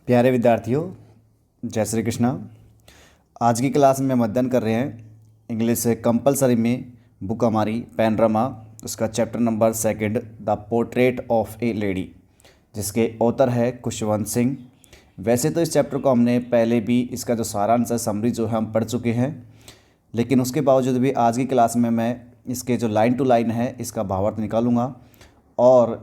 प्यारे विद्यार्थियों, जय श्री कृष्णा। आज की क्लास में हम अध्ययन कर रहे हैं इंग्लिश कंपलसरी में बुक हमारी पैनोरामा, उसका chapter number 2 the portrait of A lady, जिसके ऑथर है खुशवंत सिंह। वैसे तो इस चैप्टर को हमने पहले भी इसका जो सारांश है, समरी जो है हम पढ़ चुके हैं, लेकिन उसके बावजूद भी आज की क्लास में मैं इसके जो लाइन टू लाइन है इसका भावार्थ निकालूंगा। और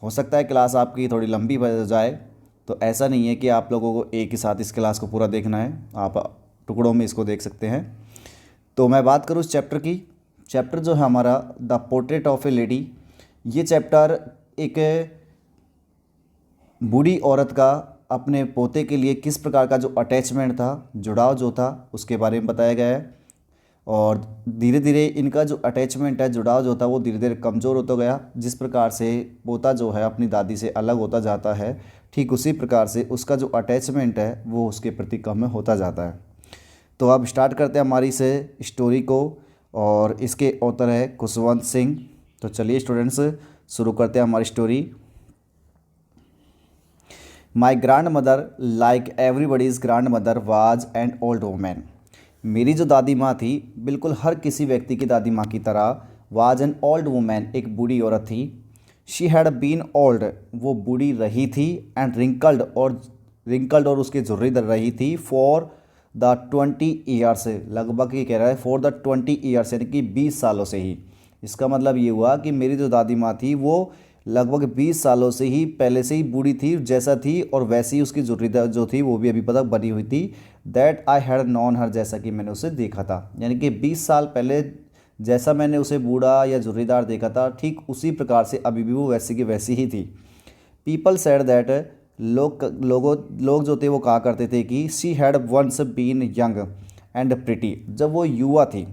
हो सकता है क्लास आपकी थोड़ी लंबी हो जाए, तो ऐसा नहीं है कि आप लोगों को एक ही साथ इस क्लास को पूरा देखना है, आप टुकड़ों में इसको देख सकते हैं। तो मैं बात करूँ इस चैप्टर की। चैप्टर जो है हमारा the portrait of A lady, ये चैप्टर एक बूढ़ी औरत का अपने पोते के लिए किस प्रकार का जो अटैचमेंट था, जुड़ाव जो था, उसके बारे में बताया गया है। और धीरे धीरे इनका जो अटैचमेंट है, जुड़ाव जो था, वो धीरे धीरे कमज़ोर होता गया। जिस प्रकार से पोता जो है अपनी दादी से अलग होता जाता है, ठीक उसी प्रकार से उसका जो अटैचमेंट है वो उसके प्रति कम होता जाता है। तो अब स्टार्ट करते हैं हमारी इस स्टोरी को, और इसके ऑथर है खुशवंत सिंह। तो चलिए स्टूडेंट्स, शुरू करते हैं हमारी story. My grand mother, like everybody's grand mother, was an old women. मेरी जो दादी माँ थी, बिल्कुल हर किसी व्यक्ति की दादी माँ की तरह, वाज एन ओल्ड वुमेन, एक बूढ़ी औरत थी। शी हैड बीन ओल्ड, वो बूढ़ी रही थी, एंड रिंकल्ड और उसकी झुर्रीदार रही थी, फॉर द 20 ईयर्स, लगभग ये कह रहा है फॉर द 20 ईयर्स, यानी कि 20 सालों से ही। इसका मतलब ये हुआ कि मेरी जो दादी माँ थी वो लगभग 20 सालों से ही पहले से ही बूढ़ी थी जैसा थी, और वैसी ही उसकी ज़रूरत जो थी वो भी अभी तक बनी हुई थी। दैट आई हैड नॉन हर, जैसा कि मैंने उसे देखा था, यानी कि 20 साल पहले जैसा मैंने उसे बूढ़ा या जुर्रीदार देखा था, ठीक उसी प्रकार से अभी भी वो वैसी की वैसी ही थी। पीपल सेड दैट, लोग जो थे वो कहा करते थे कि she had once been young and pretty, जब वो युवा थी।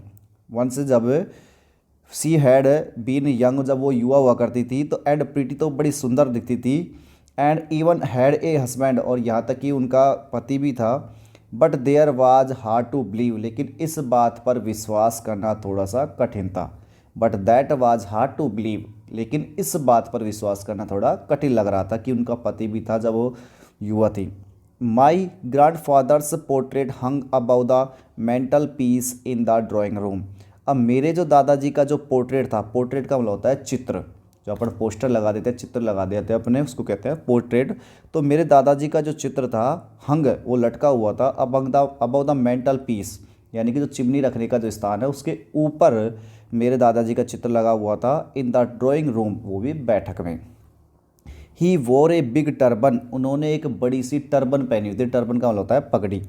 वंस जब सी हैड बीन यंग, जब वो युवा हुआ करती थी, तो एंड प्रीटी तो बड़ी सुंदर दिखती थी। And even had a husband, और यहाँ तक कि उनका पति भी था। But there was hard to believe, लेकिन इस बात पर विश्वास करना थोड़ा सा कठिन था। But that was hard to believe, लेकिन इस बात पर विश्वास करना थोड़ा कठिन लग रहा था कि उनका पति भी था जब वो युवा थी। My grandfather's portrait hung above the mantelpiece in the drawing room. अब मेरे जो दादाजी का जो पोर्ट्रेट था, पोर्ट्रेट का मतलब होता है चित्र, जो अपन पोस्टर लगा देते हैं, चित्र लगा देते हैं अपने, उसको कहते हैं पोर्ट्रेट। तो मेरे दादाजी का जो चित्र था, हंग, वो लटका हुआ था अबाउ द मेंटल पीस, यानी कि जो चिमनी रखने का जो स्थान है उसके ऊपर मेरे दादाजी का चित्र लगा हुआ था। इन द ड्राइंग रूम, वो भी बैठक में। ही वोर ए बिग टर्बन, उन्होंने एक बड़ी सी टर्बन पहनी हुई थी। टर्बन का मतलब होता है पगड़ी।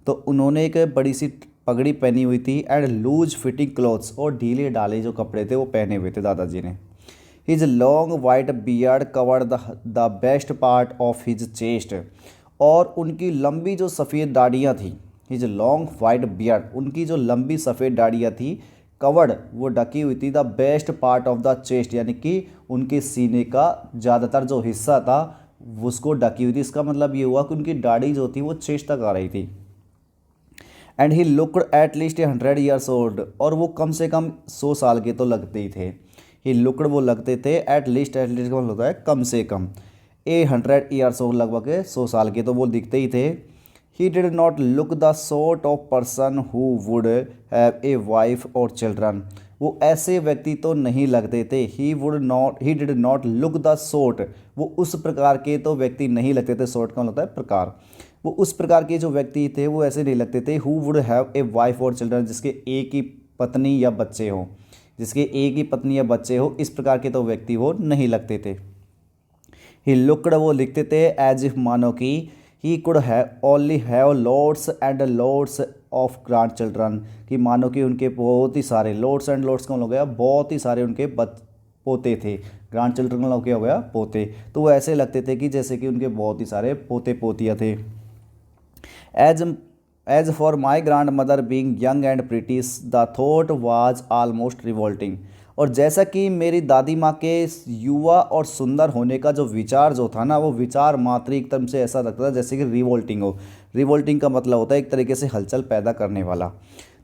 तो उन्होंने एक बड़ी सी पगड़ी पहनी हुई थी। एंड लूज फिटिंग क्लॉथ्स, और ढीले ढाले जो कपड़े थे वो पहने हुए थे दादाजी ने। His long white beard covered the best part of his chest, और उनकी लंबी जो सफ़ेद दाढ़ियाँ थी, हिज लॉन्ग वाइट बियर्ड, उनकी जो लंबी सफ़ेद दाढ़ियाँ थी, कवर्ड, वो ढकी हुई थी, the best part of the chest, यानी कि उनके सीने का ज़्यादातर जो हिस्सा था उसको ढकी हुई थी। इसका मतलब ये हुआ कि उनकी दाढ़ी जो थी वो चेस्ट तक आ रही थी। And he looked at least 100 years old, और वो कम से कम 100 साल के तो लगते ही थे। ही लुक्ड, वो लगते थे, एट लीस्ट का मतलब होता है कम से कम, 100 ईयर्स ओल्ड, लगभग 100 साल के तो वो दिखते ही थे। He did not look the sort of person who would have a wife और चिल्ड्रन, वो ऐसे व्यक्ति तो नहीं लगते थे। He did not look the sort, वो उस प्रकार के तो व्यक्ति नहीं लगते थे। सॉर्ट का मतलब होता है प्रकार। वो उस प्रकार के जो व्यक्ति थे वो ऐसे नहीं लगते थे। Who would have a wife और चिल्ड्रन, जिसके एक ही पत्नी या बच्चे हो, जिसके एक ही पत्नी या बच्चे हो, इस प्रकार के तो व्यक्ति वो नहीं लगते थे। ही लुक्ड, वो लिखते थे, एज इफ, मानो कि he could have only have lords and lords of grandchildren, कि मानो कि उनके बहुत ही सारे, लॉर्ड्स एंड लॉर्ड्स का हो गया बहुत ही सारे उनके पोते थे। ग्रैंड चिल्ड्रन का क्या हो गया, पोते। तो वो ऐसे लगते थे कि जैसे कि उनके बहुत ही सारे पोते पोतियाँ थे। As for my grandmother being young and pretty, the thought was almost revolting, और जैसा कि मेरी दादी माँ के युवा और सुंदर होने का जो विचार जो था ना, वो विचार मात्र एकदम से ऐसा लगता था जैसे कि रिवोल्टिंग हो। रिवोल्टिंग का मतलब होता है एक तरीके से हलचल पैदा करने वाला।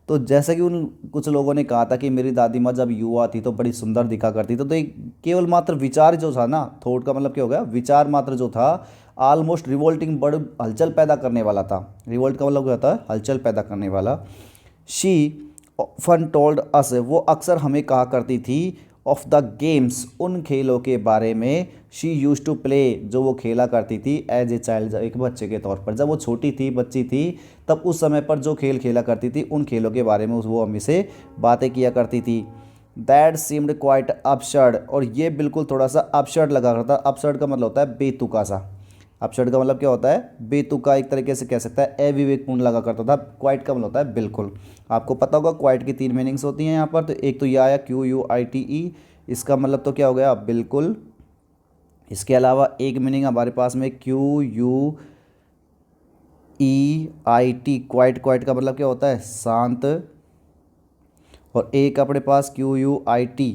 तो जैसा कि उन कुछ लोगों ने कहा था कि मेरी दादी माँ जब युवा थी तो बड़ी सुंदर दिखा करती थी, तो एक केवल मात्र विचार जो था ना, थॉट का मतलब क्या हो गया, विचार मात्र जो था ऑलमोस्ट रिवोल्टिंग, बड़ हलचल पैदा करने वाला था। रिवोल्ट का मतलब क्या होता है? हलचल पैदा करने वाला। शी फन टोल्ड अस, वो अक्सर हमें कहा करती थी, ऑफ द गेम्स, उन खेलों के बारे में, शी यूज टू प्ले, जो वो खेला करती थी, एज ए चाइल्ड, एक बच्चे के तौर पर। जब वो छोटी थी, बच्ची थी, तब उस समय पर जो खेल खेला करती थी उन खेलों के बारे में वो अम्मी से बातें किया करती थी। दैट सीम्ड क्वाइट अपशर्ड, और ये बिल्कुल थोड़ा सा अपशर्ड लगा करता। अपशर्ड का मतलब होता है बेतुका सा। अपशर्ड का मतलब क्या होता है? बेतुका, एक तरीके से कह सकता है अविवेकपूर्ण लगा करता था। क्वाइट का मतलब होता है बिल्कुल। आपको पता होगा क्वाइट की 3 मीनिंग्स होती हैं यहाँ पर। तो एक तो ये आया QUITE, इसका मतलब तो क्या हो गया? बिल्कुल। इसके अलावा एक मीनिंग हमारे पास में QUEIT, क्वाइट। क्वाइट का मतलब क्या होता है? शांत। और एक अपने पास QUIT,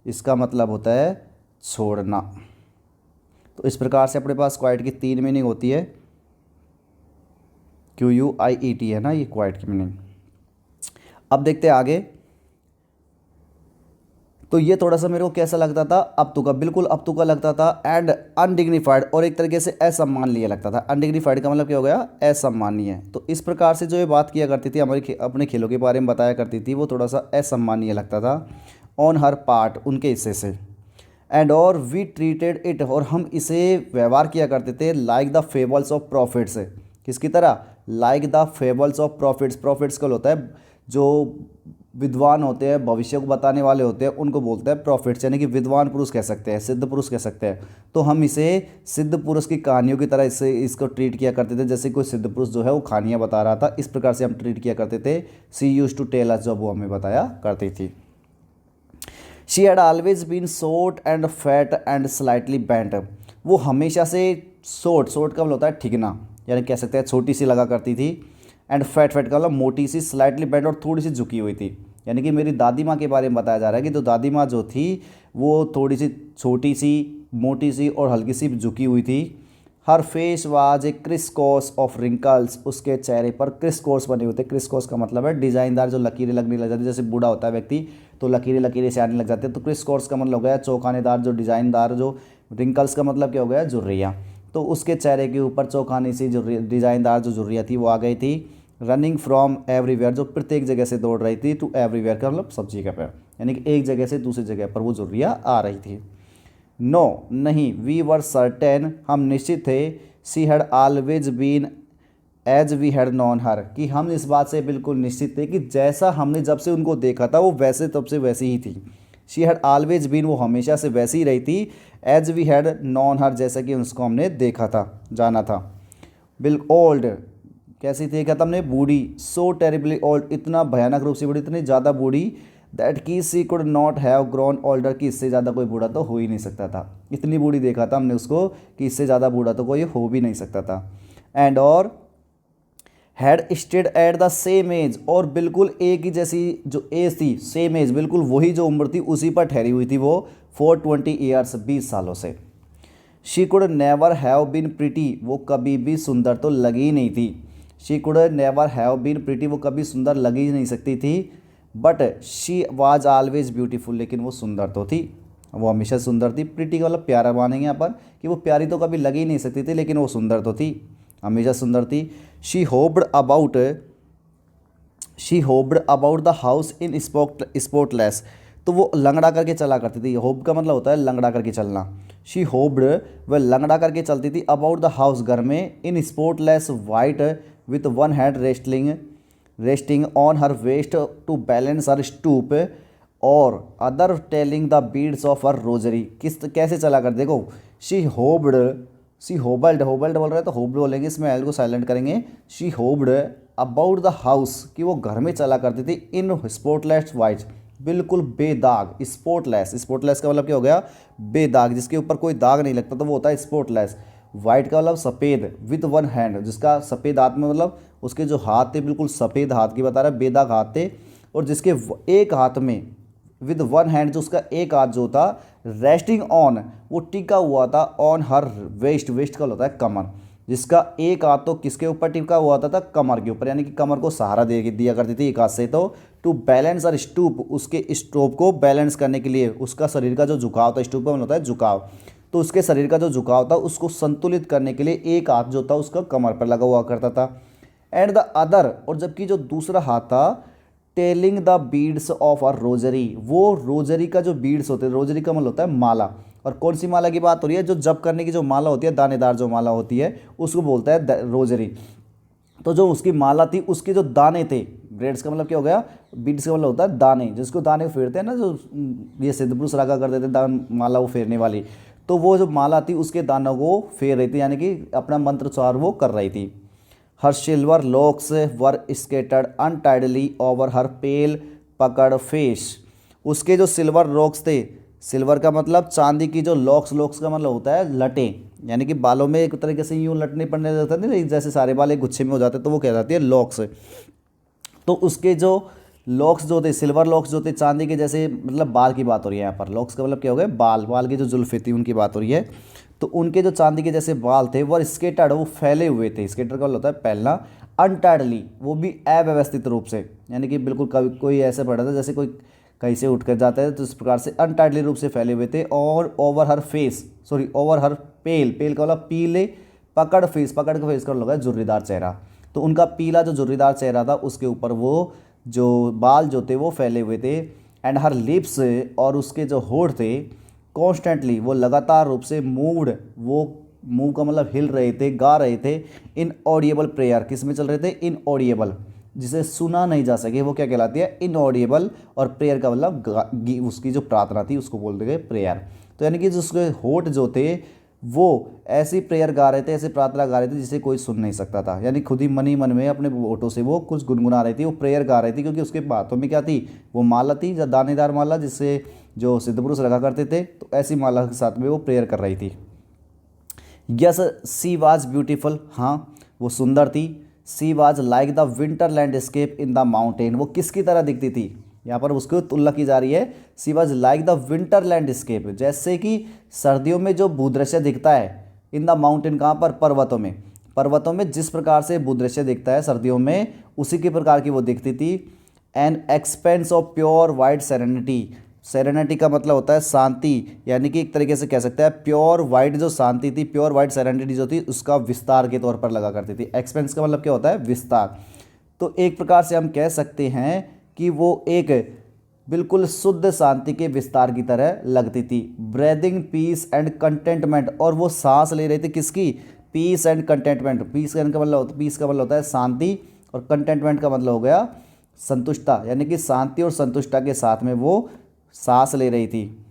इसका मतलब होता है छोड़ना। तो इस प्रकार से अपने पास क्वाइट की 3 मीनिंग होती है। QUIET है ना ये क्वाइट की मीनिंग। अब देखते हैं आगे। तो ये थोड़ा सा मेरे को कैसा लगता था? अब तुका, बिल्कुल अब तुका लगता था। एंड अनडिग्निफाइड, और एक तरीके से असम्माननीय लगता था। अनडिग्निफाइड का मतलब क्या हो गया? असम्माननीय। तो इस प्रकार से जो ये बात किया करती थी, हमारी अपने खेलों के बारे में बताया करती थी, वो थोड़ा सा असम्माननीय लगता था ऑन हर पार्ट, उनके हिस्से से। एंड और वी ट्रीटेड इट, और हम इसे व्यवहार किया करते थे, like the fables of profits. किसकी तरह? Like the fables of profits. Profits का होता है जो विद्वान होते हैं, भविष्य को बताने वाले होते हैं, उनको बोलते हैं प्रॉफिट्स, यानी कि विद्वान पुरुष कह सकते हैं, सिद्ध पुरुष कह सकते हैं। तो हम इसे सिद्ध पुरुष की कहानियों की तरह इसको ट्रीट किया करते थे, जैसे कोई सिद्ध पुरुष जो है वो कहानियाँ बता रहा था, इस प्रकार से हम ट्रीट किया करते थे। She used to tell us, जब वो हमें बताया करती थी। She had always been short and fat and slightly bent, वो हमेशा से शॉर्ट, शॉर्ट का मतलब होता है ठिकना, यानी कह सकते हैं छोटी सी लगा करती थी। एंड फैट, फैट का मतलब मोटी सी, स्लाइटली बेंट और थोड़ी सी झुकी हुई थी। यानी कि मेरी दादी माँ के बारे में बताया जा रहा है कि तो दादी माँ जो थी वो थोड़ी सी छोटी सी, मोटी सी और हल्की सी झुकी हुई थी। Her face was a crisscross of wrinkles, उसके चेहरे पर क्रिस कोर्स बने हुए थे। क्रिस कोर्स का मतलब है डिज़ाइनदार, जो लकीरें लगने लग जाती है, जैसे बूढ़ा होता है व्यक्ति तो लकीरें लकीरें से आने लग जाते हैं। तो क्रिस कोर्स का मतलब हो गया चौखानेदार, जो डिज़ाइनदार, जो रिंकल्स का मतलब क्या हो गया? झुर्रियाँ। तो उसके चेहरे के ऊपर चौखानी सी जो डिज़ाइनदार जो झुर्रियाँ थी वो आ गई थी। रनिंग फ्रॉम एवरीवेयर, जो प्रत्येक जगह से दौड़ रही थी। टू एवरीवेयर का मतलब सब जगह पर, यानी कि एक जगह से दूसरी जगह पर वो झुर्रियाँ आ रही थी। नो, नहीं, वी वर सर्टेन, हम निश्चित थे। She had always been as we had known her, कि हम इस बात से बिल्कुल निश्चित थे कि जैसा हमने जब से उनको देखा था वो वैसे तब से वैसी ही थी। शी हैड ऑलवेज बीन, वो हमेशा से वैसी ही रही थी। एज वी हैड नॉन हर, जैसा कि उसको हमने देखा था, जाना था। बिल ओल्ड, कैसी थी? कहता हमने बूढ़ी। सो टेरिबली ओल्ड, इतना भयानक रूप से बूढ़ी, इतनी ज़्यादा बूढ़ी। दैट की she could not have grown older, कि इससे ज़्यादा कोई बूढ़ा तो हो ही नहीं सकता था। इतनी बूढ़ी देखा था हमने उसको कि इससे ज़्यादा बूढ़ा तो कोई हो भी नहीं सकता था। एंड और had stayed at the same age, और बिल्कुल एक ही जैसी जो एज थी, सेम एज, बिल्कुल वही जो उम्र थी उसी पर ठहरी हुई थी वो, फॉर 20 ईयर्स, 20 सालों से। She could never have been pretty, वो कभी भी सुंदर तो लगी ही नहीं थी। She could never have been pretty, वो कभी सुंदर लगी ही नहीं सकती थी। But she was always beautiful, लेकिन वो सुंदर तो थी, वो हमेशा सुंदर थी। प्रिटी का मतलब प्यारा मानेंगे यहाँ पर, कि वो प्यारी तो कभी लगी ही नहीं सकती थी, लेकिन वो सुंदर तो थी, हमेशा सुंदर थी। She hopped about the house in spotless, तो वो लंगड़ा करके चला करती थी। होप का मतलब होता है लंगड़ा करके चलना। शी होप्ड, वह लंगड़ा करके चलती थी। अबाउट द हाउस, घर में। In spotless white with one hand resting on her waist to balance her stoop, और other telling the beads of her rosary, कैसे चला कर देखो। शी होबल्ड बोल रहे हैं तो होब्ड बोलेंगे, इसमें एल को साइलेंट करेंगे। शी होब्ड अबाउट द हाउस, कि वो घर में चला करती थी। इन स्पॉटलेस वाइट, बिल्कुल बेदाग। स्पॉटलेस का मतलब क्या हो गया? बेदाग, जिसके ऊपर कोई दाग नहीं लगता तो वो होता है स्पॉटलेस। वाइट का मतलब सफ़ेद, विथ वन हैंड, जिसका सफ़ेद हाथ में, मतलब उसके जो हाथ थे बिल्कुल सफ़ेद हाथ की बता रहा है, बेदाग हाथ थे। और जिसके एक हाथ में, विद वन हैंड, जो उसका एक हाथ जो था, रेस्टिंग ऑन, वो टिका हुआ था, ऑन हर वेस्ट, वेस्ट का होता है कमर, जिसका एक हाथ तो किसके ऊपर टिका हुआ था कमर के ऊपर, यानी कि कमर को सहारा दे दिया करती थी एक हाथ से। तो टू बैलेंस और स्टूप, उसके स्टोप को बैलेंस करने के लिए, उसका शरीर का जो झुकाव था, स्टूप का मतलब होता है झुकाव, तो उसके शरीर का जो झुकाव था उसको संतुलित करने के लिए एक हाथ जो था उसका कमर पर लगा हुआ करता था, एंड द अदर, और जबकि जो दूसरा हाथ था, telling the beads of a rosary, वो रोजरी का जो बीड्स होते हैं, रोजरी का मतलब होता है माला, और कौन सी माला की बात हो रही है, जो जप करने की जो माला होती है, दानेदार जो माला होती है उसको बोलता है रोजरी। तो जो उसकी माला थी उसके जो दाने थे, ब्रेड्स का मतलब क्या हो गया, बीड्स का मतलब होता है दाने, जिसको दाने फेरते हैं ना, जो ये सिद्ध पुरुष रखा करते थे दान माला वो फेरने वाली, तो वो जो माला थी उसके दानों को फेर रही थी, यानी कि अपना मंत्रोच्चार वो कर रही थी। हर सिल्वर लॉक्स वर स्केटर्ड अनटाइडली ओवर हर पेल पकड़ फेस, उसके जो सिल्वर लॉक्स थे, सिल्वर का मतलब चांदी की जो लॉक्स, लॉक्स का मतलब होता है लटें, यानी कि बालों में एक तरीके से यूँ लटने पड़ने लगता है नहीं, जैसे सारे बाल एक गुच्छे में हो जाते हैं, तो वो कह जाती है लॉक्स। तो उसके जो लॉक्स जो थे, सिल्वर लॉक्स जो थे चांदी के जैसे, मतलब बाल की बात हो रही है यहाँ पर, लॉक्स का मतलब क्या हो गया, बाल, बाल की जो जुल्फे थी उनकी बात हो रही है। तो उनके जो चांदी के जैसे बाल थे वो स्केटर्ड, वो फैले हुए थे, स्केटर का मतलब होता है फैलना, अनटाइडली, वो भी अव्यवस्थित रूप से, यानी कि बिल्कुल कभी कोई ऐसे पड़ा था जैसे कोई कहीं से उठ कर जाता है तो इस प्रकार से अनटाइडली रूप से फैले हुए थे। और over her face, sorry over her pale, pale का मतलब पीले, पकड़ फेस, पकड़ का फेस का लगा झुर्रीदार चेहरा, तो उनका पीला जो झुर्रीदार चेहरा था उसके ऊपर वो जो बाल जो थे वो फैले हुए थे। एंड हर लिप्स, और उसके जो होठ थे, कॉन्स्टेंटली, वो लगातार रूप से मूव्ड, वो मूव का मतलब हिल रहे थे, गा रहे थे, इन ऑडिएबल प्रेयर, किस में चल रहे थे, इन ऑडिएबल, जिसे सुना नहीं जा सके वो क्या कहलाती है, इनऑडिएबल, और प्रेयर का मतलब उसकी जो प्रार्थना थी उसको बोलते गए प्रेयर। तो यानी कि जो उसके होठ जो थे वो ऐसी प्रेयर गा रहे थे, ऐसे प्रार्थना गा रहे थे जिसे कोई सुन नहीं सकता था, यानी खुद ही मन ही मन में अपने होठों से वो कुछ गुनगुना रही थी, वो प्रेयर गा रही थी, क्योंकि उसके बातों में क्या थी, वो माला थी, जो दानेदार माला जिससे जो सिद्ध पुरुष रखा करते थे, तो ऐसी माला के साथ में वो प्रेयर कर रही थी। यस सी वाज ब्यूटीफुल, हाँ वो सुंदर थी। She was like the winter landscape in the mountain, वो किसकी तरह दिखती थी, यहाँ पर उसकी तुलना की जा रही है। She was like the winter landscape, जैसे कि सर्दियों में जो भूदृश्य दिखता है, इन द माउंटेन, कहाँ पर, पर्वतों में, पर्वतों में जिस प्रकार से भूदृश्य दिखता है सर्दियों में, उसी के प्रकार की वो दिखती थी। An expense of pure white serenity, serenity का मतलब होता है शांति, यानी कि एक तरीके से कह सकते हैं प्योर वाइट जो शांति थी, प्योर वाइट सेरेनिटी जो थी उसका विस्तार के तौर पर लगा करती थी। एक्सपेंस का मतलब क्या होता है, विस्तार। तो एक प्रकार से हम कह सकते हैं कि वो एक बिल्कुल शुद्ध शांति के विस्तार की तरह लगती थी। ब्रेदिंग पीस एंड कंटेंटमेंट, और वो सांस ले रही थी किसकी, पीस एंड कंटेंटमेंट, पीस का मतलब, पीस का मतलब होता है शांति, और कंटेंटमेंट का मतलब हो गया संतुष्टता, यानी कि शांति और संतुष्टता के साथ में वो सांस ले रही थी।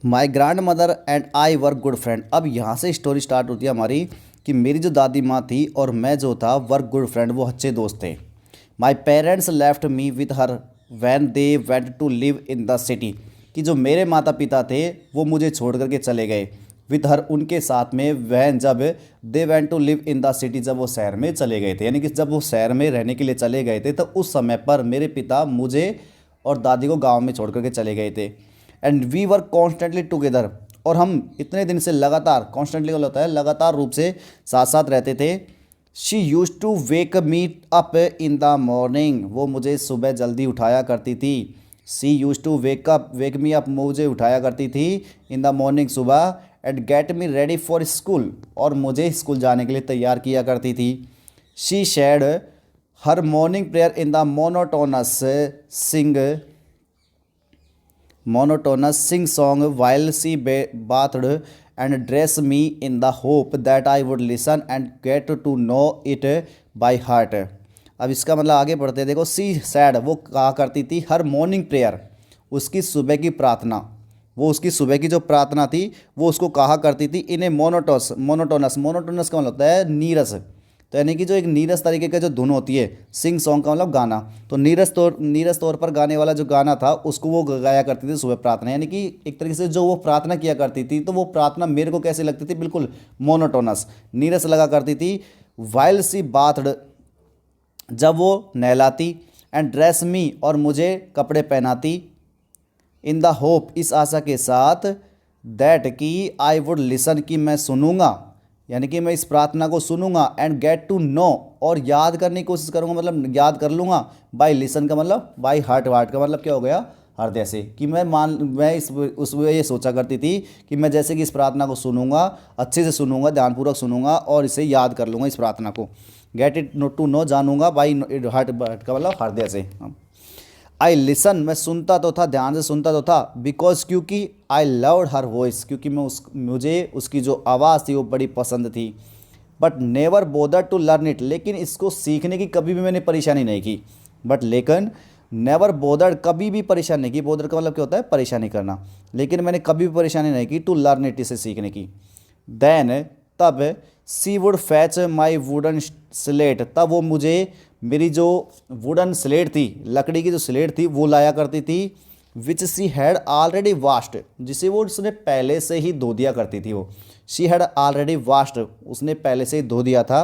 My grand mother and I were good friend, अब यहाँ से स्टोरी स्टार्ट होती है हमारी कि मेरी जो दादी माँ थी और मैं जो था वर गुड फ्रेंड, वो अच्छे दोस्त थे। My parents left me with her when they went to live in the city, कि जो मेरे माता पिता थे वो मुझे छोड़ करके चले गए, विद हर उनके साथ में, वैन जब they went to live in the city, जब वो शहर में चले गए थे, यानी कि जब वो शहर में रहने के लिए चले गए थे तो उस समय पर मेरे पिता मुझे और दादी को गांव में छोड़ करके चले गए थे। And we were constantly together, और हम इतने दिन से लगातार, कॉन्स्टेंटली का होता है लगातार रूप से साथ साथ रहते थे। She used to wake me up in the morning, वो मुझे सुबह जल्दी उठाया करती थी। She used to wake me up, मुझे उठाया करती थी इन द मॉर्निंग सुबह, and get me ready for school, और मुझे स्कूल जाने के लिए तैयार किया करती थी। She said her morning prayer in the monotonous sing song while she bathed and dressed me in the hope that I would listen and get to know it by heart। अब इसका मतलब आगे बढ़ते देखो, सी सैड, वो कहा करती थी हर मॉर्निंग प्रेयर, उसकी सुबह की प्रार्थना, वो उसकी सुबह की जो प्रार्थना थी वो उसको कहा करती थी इन ए मोनोटोनस का मतलब होता है नीरस, तो यानी कि जो एक नीरस तरीके का जो धुन होती है, सिंग सॉन्ग का मतलब गाना, तो नीरस तौर पर गाने वाला जो गाना था उसको वो गाया करती थी सुबह प्रार्थना, यानी कि एक तरीके से जो वो प्रार्थना किया करती थी तो वो प्रार्थना मेरे को कैसे लगती थी, बिल्कुल मोनोटोनस, नीरस लगा करती थी। वाइल सी बाथड, जब वो नहलाती, एंड ड्रेस मी, और मुझे कपड़े पहनाती, इन द होप, इस आशा के साथ, दैट कि आई वुड लिसन, कि मैं सुनूंगा, यानी कि मैं इस प्रार्थना को सुनूंगा, एंड गेट टू नो, और याद करने की कोशिश करूंगा, मतलब याद कर लूँगा, बाय लिसन का मतलब बाय हार्ट, हार्ट का मतलब क्या हो गया, हृदय से, कि मैं इस उसमें ये सोचा करती थी कि मैं जैसे कि इस प्रार्थना को सुनूंगा, अच्छे से सुनूंगा, ध्यानपूर्वक सुनूंगा और इसे याद कर लूँगा इस प्रार्थना को। गेट इट टू नो, जानूंगा बाई हार्ट का मतलब हृदय से। आई लिसन, मैं सुनता तो था, ध्यान से सुनता तो था, बिकॉज क्योंकि आई लव्ड हर वॉइस, क्योंकि मुझे उसकी जो आवाज़ थी वो बड़ी पसंद थी। But never bother to learn it, लेकिन इसको सीखने की कभी भी मैंने परेशानी नहीं की। बट लेकिन नेवर बोदर, कभी भी परेशानी नहीं की। बोदर का मतलब क्या होता है, परेशानी करना। लेकिन मैंने कभी भी परेशानी नहीं की टू लर्न इट, इसे सीखने की। देन, तब she would fetch my wooden slate, तब वो मुझे मेरी जो वुडन स्लेट थी, लकड़ी की जो स्लेट थी, वो लाया करती थी। विच सी हैड ऑलरेडी वाश्ड, जिसे वो उसने पहले से ही धो दिया करती थी। वो शी हैड ऑलरेडी वाश्ड, उसने पहले से ही धो दिया था।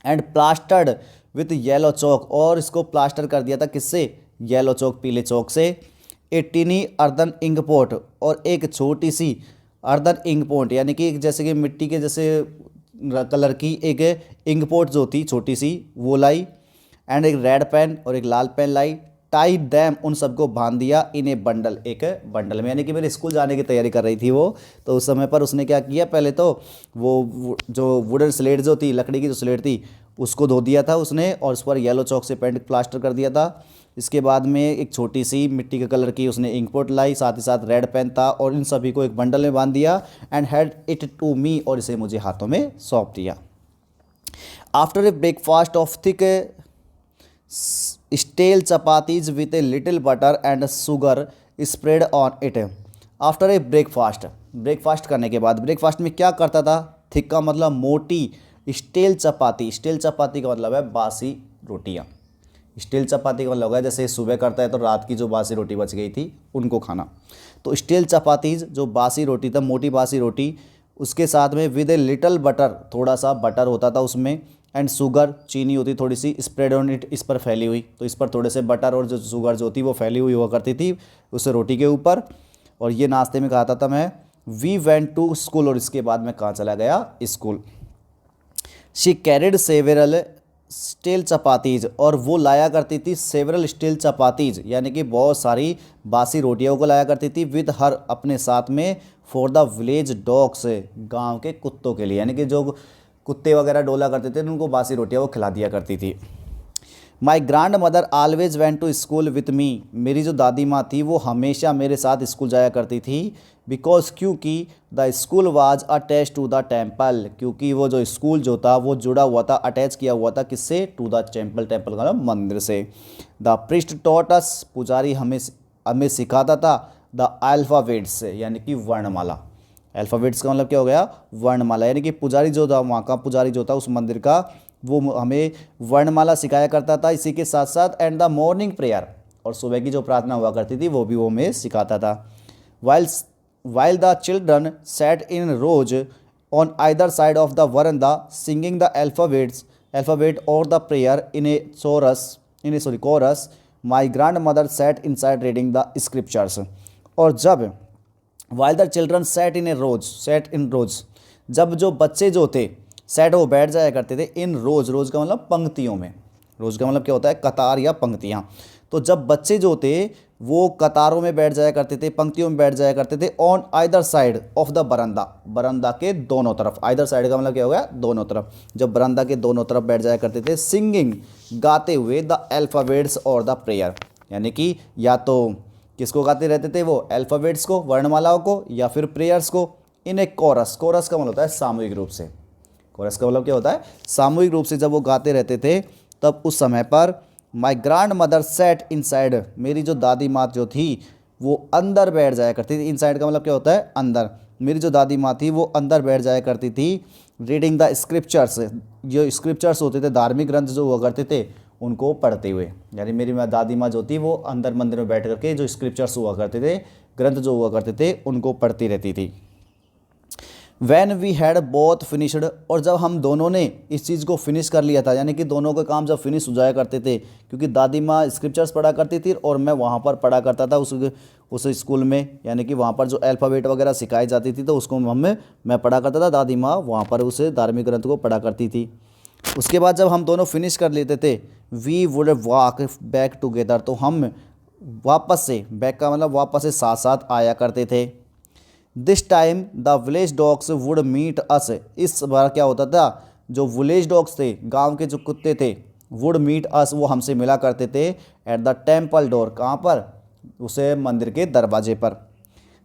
एंड प्लास्टर्ड विथ येलो चौक, और इसको प्लास्टर कर दिया था किससे, येलो चौक, पीले चौक से। ए टिनी अर्दन इंक पोट, और एक छोटी सी अर्दन इंक पोट, यानी कि जैसे कि मिट्टी के जैसे कलर की एक इंक पोट जो थी छोटी सी, वो लाई। एंड एक रेड पेन और एक लाल पेन लाई। टाइप दैम, उन सबको बांध दिया। इन ए बंडल, एक बंडल में, यानी कि मेरे स्कूल जाने की तैयारी कर रही थी वो। तो उस समय पर उसने क्या किया, पहले तो वो जो वुडन स्लेट जो थी, लकड़ी की जो स्लेट थी, उसको धो दिया था उसने, और उस पर येलो चौक से पेंट प्लास्टर कर दिया था। इसके बाद में एक छोटी सी मिट्टी के कलर की उसने इंक पोट लाई, साथ ही साथ रेड पेन था, और इन सभी को एक बंडल में बांध दिया। And had it to me, और इसे मुझे हाथों में सौंप दिया। After a breakfast of thick stale chapatis with a little butter and sugar spread on it. After a breakfast, breakfast करने के बाद, ब्रेकफास्ट में क्या करता था, थिक का मतलब मोटी, स्टेल चपाती, स्टेल चपाती का मतलब है बासी रोटियाँ। स्टील चपाती का मतलब है जैसे सुबह करता है तो रात की जो बासी रोटी बच गई थी उनको खाना। तो स्टील चपातीज जो बासी रोटी था, मोटी बासी रोटी, उसके साथ में विद ए लिटल बटर, थोड़ा सा बटर होता था उसमें, एंड शुगर, चीनी होती थोड़ी सी, स्प्रेड ऑन इट, इस पर फैली हुई। तो इस पर थोड़े से बटर और जो शुगर जो थी वो फैली हुई हुआ करती थी उस रोटी के ऊपर। और ये नाश्ते में खाता था मैं। वी वेंट टू स्कूल, और इसके बाद मैं कहाँ चला गया, school. She carried several steel chapatis, और वो लाया करती थी सेवरल स्टील चपातीज, यानी कि बहुत सारी बासी रोटियों को लाया करती थी। विद हर, अपने साथ में, फॉर द विलेज डॉग्स, गांव के कुत्तों के लिए, यानी कि जो कुत्ते वगैरह डोला करते थे उनको बासी रोटियां वो खिला दिया करती थी। My grandmother always went to school with me, मेरी जो दादी माँ थी वो हमेशा मेरे साथ स्कूल जाया करती थी। बिकॉज, क्योंकि the school was attach to the temple, क्योंकि वो जो स्कूल जो था वो जुड़ा हुआ था, अटैच किया हुआ था किससे, टू द टेम्पल, टेम्पल का मतलब मंदिर से। द प्रिस्ट टॉट अस, पुजारी हमें हमें सिखाता था, द अल्फ़ाबेट्स, यानी कि वर्णमाला। अल्फ़ाबेट्स का मतलब क्या हो गया, वर्णमाला, यानी कि पुजारी जो था, वहाँ का पुजारी जो था उस मंदिर का, वो हमें वर्णमाला सिखाया करता था। इसी के साथ साथ एंड द मॉर्निंग प्रेयर, और सुबह की जो प्रार्थना हुआ करती थी वो भी वो हमें सिखाता था। While the children sat in rows on either side of the veranda singing the alphabet और the prayer in a chorus, my grandmother sat inside reading the scriptures. और जब while the children sat in rows, जब जो बच्चे जो थे, set वो बैठ जाया करते थे, इन रोज, रोज का मतलब पंक्तियों में, रोज का मतलब क्या होता है, कतार या पंक्तियाँ। तो जब बच्चे जो थे वो कतारों में बैठ जाया करते थे, पंक्तियों में बैठ जाया करते थे, on either side of the veranda, veranda के दोनों तरफ, आइदर साइड का मतलब क्या हो गया, दोनों तरफ, जब बरंदा के दोनों तरफ बैठ जाया करते थे, सिंगिंग, गाते हुए, द अल्फ़ाबेट्स और द प्रेयर, यानी कि या तो किसको गाते रहते थे वो, अल्फ़ाबेट्स को, वर्णमालाओं को, या फिर प्रेयर्स को, इन एक कोरस, कोरस का मतलब होता है सामूहिक रूप से, कोरस का मतलब क्या होता है, सामूहिक रूप से जब वो गाते रहते थे, तब उस समय पर माई ग्रांड मदर सेट इनसाइड, मेरी जो दादी माँ जो थी वो अंदर बैठ जाया करती थी। इनसाइड का मतलब क्या होता है, अंदर, मेरी जो दादी माँ थी वो अंदर बैठ जाया करती थी। रीडिंग द स्क्रिप्चर्स, जो स्क्रिप्चर्स होते थे, धार्मिक ग्रंथ जो हुआ करते थे, उनको पढ़ते हुए, यानी मेरी दादी माँ जो थी वो अंदर मंदिर में बैठ करके जो स्क्रिप्चर्स हुआ करते थे, ग्रंथ जो हुआ करते थे, उनको पढ़ती रहती थी। When we had both finished, और जब हम दोनों ने इस चीज़ को फिनिश कर लिया था, यानी कि दोनों के काम जब फिनिश हो जाया करते थे, क्योंकि दादी माँ स्क्रिप्चर्स पढ़ा करती थी और मैं वहाँ पर पढ़ा करता था उस स्कूल में, यानी कि वहाँ पर जो अल्फ़ाबेट वगैरह सिखाई जाती थी तो उसको मैं पढ़ा करता था, दादी माँ वहाँ पर उस धार्मिक ग्रंथ को पढ़ा करती थी। उसके बाद जब हम दोनों फिनिश कर लेते थे, we would walk back together, तो हम वापस से, बैक का मतलब वापस से साथ साथ आया करते थे। This time the village dogs would meet us, इस बार क्या होता था, जो विलेज डॉग्स थे, गांव के जो कुत्ते थे, वुड मीट अस, वो हमसे मिला करते थे एट द टेम्पल डोर, कहाँ पर, उसे मंदिर के दरवाजे पर।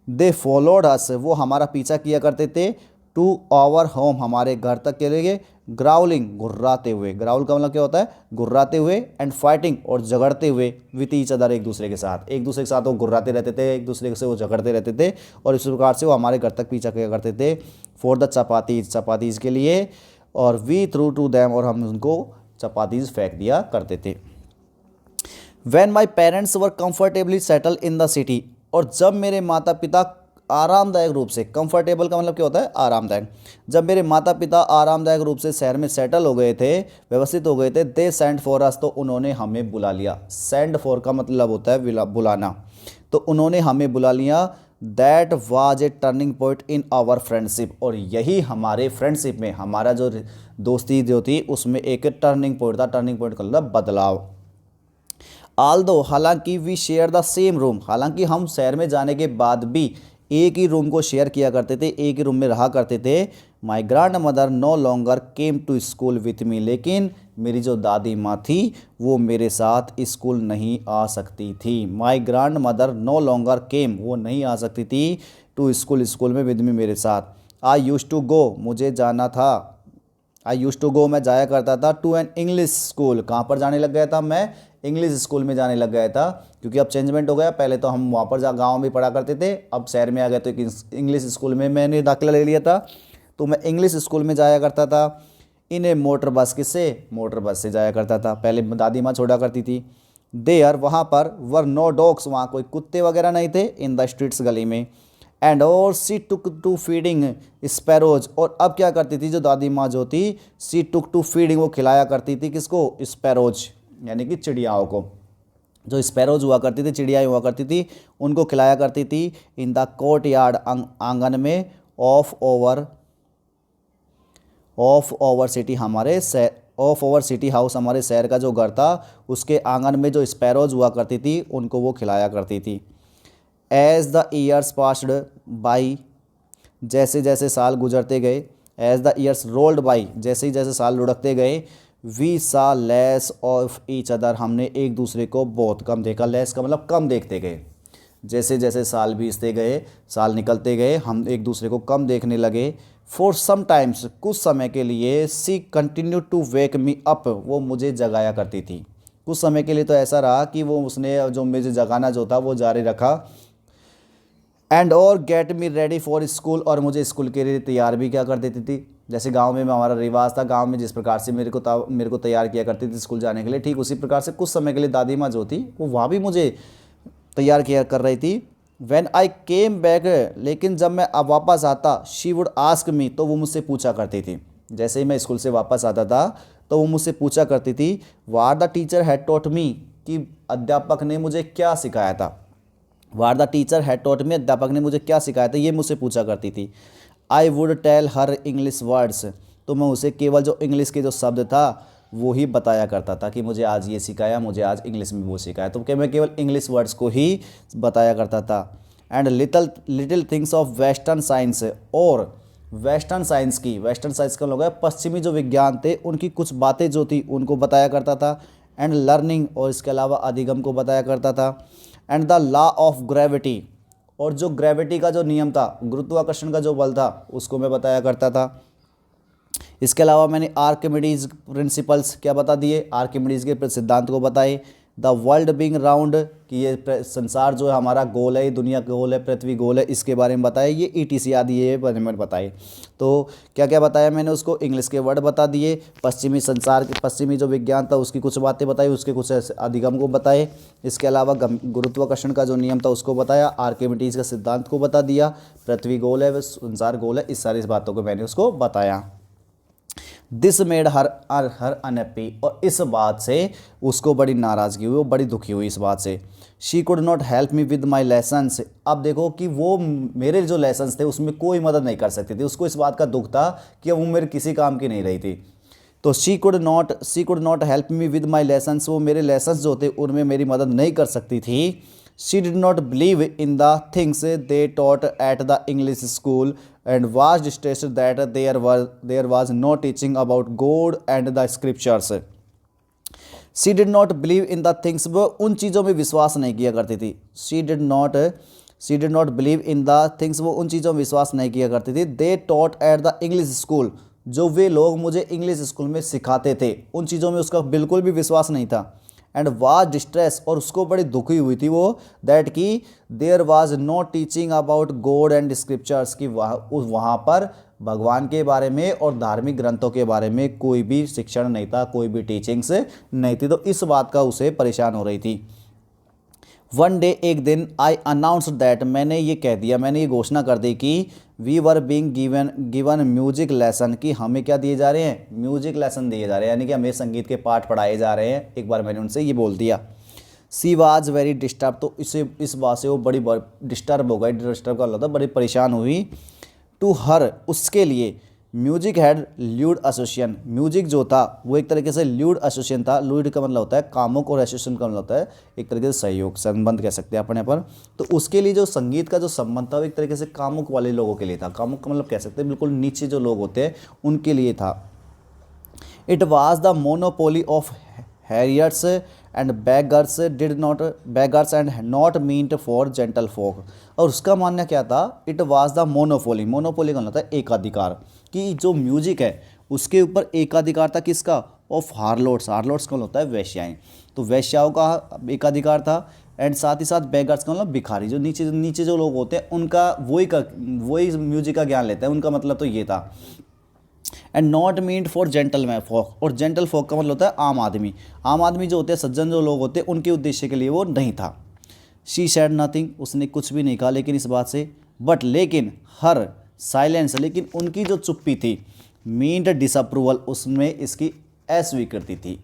दे फॉलोड अस, वो हमारा पीछा किया करते थे, टू आवर होम, हमारे घर तक के लिए, ग्राउलिंग, गुर्राते हुए, ग्राउल का मतलब क्या होता है, गुर्राते हुए, एंड फाइटिंग, और झगड़ते हुए, विथ ईच अदर, एक दूसरे के साथ, एक दूसरे के साथ वो गुर्राते रहते थे, एक दूसरे से वो झगड़ते रहते थे, और इस प्रकार से वो हमारे घर तक पीछा किया करते थे, फॉर द चपातीज, चपातीज के लिए, और वी थ्रू टू दैम, और हम उनको चपातीज फेंक दिया करते थे। When my parents were comfortably settle in the city, और जब मेरे माता पिता आरामदायक रूप से, कंफर्टेबल का मतलब क्या होता है, आरामदायक, जब मेरे माता पिता आरामदायक रूप से शहर में सेटल हो गए थे, व्यवस्थित हो गए थे, दे सेंड फॉर अस, तो उन्होंने हमें बुला लिया। सेंड फॉर का मतलब होता है बुलाना, तो उन्होंने हमें बुला लिया। That was a turning point in our friendship, और यही हमारे फ्रेंडशिप में, हमारा जो दोस्ती जो थी उसमें एक टर्निंग पॉइंट था। टर्निंग पॉइंट का मतलब बदलाव। आल्दो, हालांकि we share the same room, हालांकि हम शहर में जाने के बाद भी एक ही रूम को शेयर किया करते थे, एक ही रूम में रहा करते थे। My grandmother no longer came to school with me, लेकिन मेरी जो दादी माँ थी वो मेरे साथ स्कूल नहीं आ सकती थी। My grandmother no longer came, वो नहीं आ सकती थी, टू स्कूल, स्कूल में विद मी, मेरे साथ। आई यूज टू गो, मुझे जाना था, आई यूज टू गो, मैं जाया करता था, टू एन इंग्लिश स्कूल, कहाँ पर जाने लग गया था मैं, इंग्लिश स्कूल में जाने लग गया था, क्योंकि अब चेंजमेंट हो गया, पहले तो हम वहाँ पर गाँव में पढ़ा करते थे, अब शहर में आ गए तो एक इंग्लिश स्कूल में मैंने दाखिला ले लिया था, तो मैं इंग्लिश स्कूल में जाया करता था। इन्हें मोटर बस, किससे, मोटर बस से जाया करता था, पहले दादी माँ छोड़ा करती थी। देयर, वहाँ पर, वर नो डॉग्स, वहाँ कोई कुत्ते वगैरह नहीं थे, इन द स्ट्रीट्स, गली में। एंड और सी टुक टू फीडिंग स्पैरोज, और अब क्या करती थी जो दादी माँ जो थी, सी टुक टू फीडिंग, वो खिलाया करती थी किसको, स्पैरोज, यानी कि चिड़ियाओं को, जो स्पैरोज हुआ करती थी, चिड़ियाएँ हुआ करती थी, उनको खिलाया करती थी। इन द कोर्ट यार्ड, आंगन में, ऑफ ओवर सिटी, हमारे ऑफ ओवर सिटी हाउस, हमारे शहर का जो घर था उसके आंगन में जो स्पैरोज हुआ करती थी उनको वो खिलाया करती थी। As the years passed by, जैसे जैसे साल गुजरते गए, as the years rolled by, जैसे ही जैसे साल लुढ़कते गए, we saw less of each other, हमने एक दूसरे को बहुत कम देखा। लेस का मतलब कम देखते गए, जैसे जैसे साल बीतते गए, साल निकलते गए, हम एक दूसरे को कम देखने लगे। फॉर सम टाइम्स, कुछ समय के लिए, she continue to wake me up, वो मुझे जगाया करती थी। कुछ समय के लिए तो ऐसा रहा कि वो उसने जो मुझे जगाना जो था वो जारी रखा। एंड और gate me ready for school, और मुझे स्कूल के लिए तैयार भी क्या कर देती थी। जैसे गांव में हमारा रिवाज था, गांव में जिस प्रकार से मेरे को तैयार किया करती थी स्कूल जाने के लिए, ठीक उसी प्रकार से कुछ समय के लिए दादी माँ जो थी वो वहाँ भी मुझे तैयार किया कर रही थी। व्हेन आई केम बैक, लेकिन जब मैं अब वापस आता, शी वुड आस्क मी, तो वो मुझसे पूछा करती थी, जैसे ही मैं स्कूल से वापस आता था तो वो मुझसे पूछा करती थी, what the teacher had taught me, कि अध्यापक ने मुझे क्या सिखाया था। What the teacher had taught me, अध्यापक ने मुझे क्या सिखाया था, ये मुझसे पूछा करती थी। I would tell her English words, तो मैं उसे केवल जो इंग्लिश के जो शब्द था वो ही बताया करता था कि मुझे आज ये सिखाया, मुझे आज इंग्लिश में वो सिखाया, तो क्या मैं केवल इंग्लिश वर्ड्स को ही बताया करता था। And little things of western science, और वेस्टर्न साइंस का लोग है पश्चिमी जो विज्ञान थे उनकी कुछ बातें जो थी उनको बताया करता था। एंड लर्निंग, और इसके अलावा अधिगम को बताया करता था। And the law of gravity, और जो ग्रेविटी का जो नियम था, गुरुत्वाकर्षण का जो बल था उसको मैं बताया करता था। इसके अलावा मैंने आर्किमिडीज प्रिंसिपल्स क्या बता दिए, आर्किमिडीज के सिद्धांत को बताए। द वर्ल्ड बीइंग राउंड, कि ये संसार जो है हमारा गोल है, दुनिया गोल है, पृथ्वी गोल है, इसके बारे में बताया। ये ईटीसी आदि ये मैंने बताए। तो क्या क्या बताया मैंने उसको, इंग्लिश के वर्ड बता दिए, पश्चिमी संसार के पश्चिमी जो विज्ञान था उसकी कुछ बातें बताई, उसके कुछ अधिगम को बताए। इसके अलावा गुरुत्वाकर्षण का जो नियम था उसको बताया, आर्किमिडीज का सिद्धांत को बता दिया, पृथ्वी गोल है, संसार गोल है, इस सारी बातों को मैंने उसको बताया। दिस मेड हर अनहैप्पी, और इस बात से उसको बड़ी नाराज़गी हुई, वो बड़ी दुखी हुई इस बात से। She could not help me with my lessons, अब देखो कि वो मेरे जो लेसन्स थे उसमें कोई मदद नहीं कर सकती थी, उसको इस बात का दुख था कि वो मेरे किसी काम की नहीं रही थी। तो she could not help me with my lessons, वो मेरे लेसन्स जो थे उनमें मेरी मदद नहीं कर सकती थी। She did not believe in the things they taught at the English school and was distressed that there was no teaching about God and the scriptures. She did not believe in the things, वो उन चीज़ों में विश्वास नहीं किया करती थी। She did not believe in the things, वो उन चीज़ों में विश्वास नहीं किया करती थी। They taught at the English school, जो वे लोग मुझे इंग्लिश स्कूल में सिखाते थे उन चीज़ों में उसका बिल्कुल भी विश्वास नहीं था। एंड वाज डिस्ट्रेस, और उसको बड़ी दुखी हुई थी वो, दैट कि there was no teaching about God and scriptures, कि वहाँ पर भगवान के बारे में और धार्मिक ग्रंथों के बारे में कोई भी शिक्षण नहीं था, कोई भी टीचिंग्स नहीं थी। तो इस बात का उसे परेशान हो रही थी। वन डे, एक दिन, आई अनाउंस दैट, मैंने ये कह दिया, मैंने ये घोषणा कर दी कि we were being given music lesson, कि हमें क्या दिए जा रहे हैं, म्यूजिक लेसन दिए जा रहे हैं, यानी कि हमें संगीत के पाठ पढ़ाए जा रहे हैं। एक बार मैंने उनसे ये बोल दिया। सी वाज वेरी डिस्टर्ब, तो इस बात से वो बड़ी डिस्टर्ब हो गई। डिस्टर्ब का मतलब बड़ी परेशान हुई। टू हर, उसके लिए, music had lewd association, music जो था वो एक तरीके से ल्यूड एसोसिएशन था। ल्यूड का मतलब होता है कामुक और एसोसिएशन का मतलब होता है एक तरीके से सहयोग, संबंध कह सकते हैं अपने पर। तो उसके लिए जो संगीत का जो संबंध था वो एक तरीके से कामुक वाले लोगों के लिए था। कामुक का मतलब कह सकते हैं बिल्कुल नीचे जो लोग होते हैं उनके लिए था। It was the monopoly of harlots and beggars and not meant for gentle folk. और उसका मानना क्या था, it was the monopoly, monopoly का मतलब है एकाधिकार, कि जो म्यूजिक है उसके ऊपर एकाधिकार था किसका, ऑफ हार्लोट्स, हार्लोट्स का मतलब होता है वेश्याएं, तो वेश्याओं का एकाधिकार था। एंड साथ ही साथ बेगर्स का मतलब भिखारी, जो नीचे नीचे जो लोग होते हैं उनका वही म्यूजिक का ज्ञान लेते हैं, उनका मतलब तो ये था। And not meant for gentleman folk, और जेंटल फोक का मतलब होता है आम आदमी, आम आदमी जो होते हैं सज्जन जो लोग होते हैं उनके उद्देश्य के लिए वो नहीं था। शी सैड नथिंग, उसने कुछ भी नहीं कहा लेकिन इस बात से, बट लेकिन हर साइलेंस, लेकिन उनकी जो चुप्पी थी, मीन्ड डिसअप्रूवल, उसमें इसकी अस्वीकृति थी।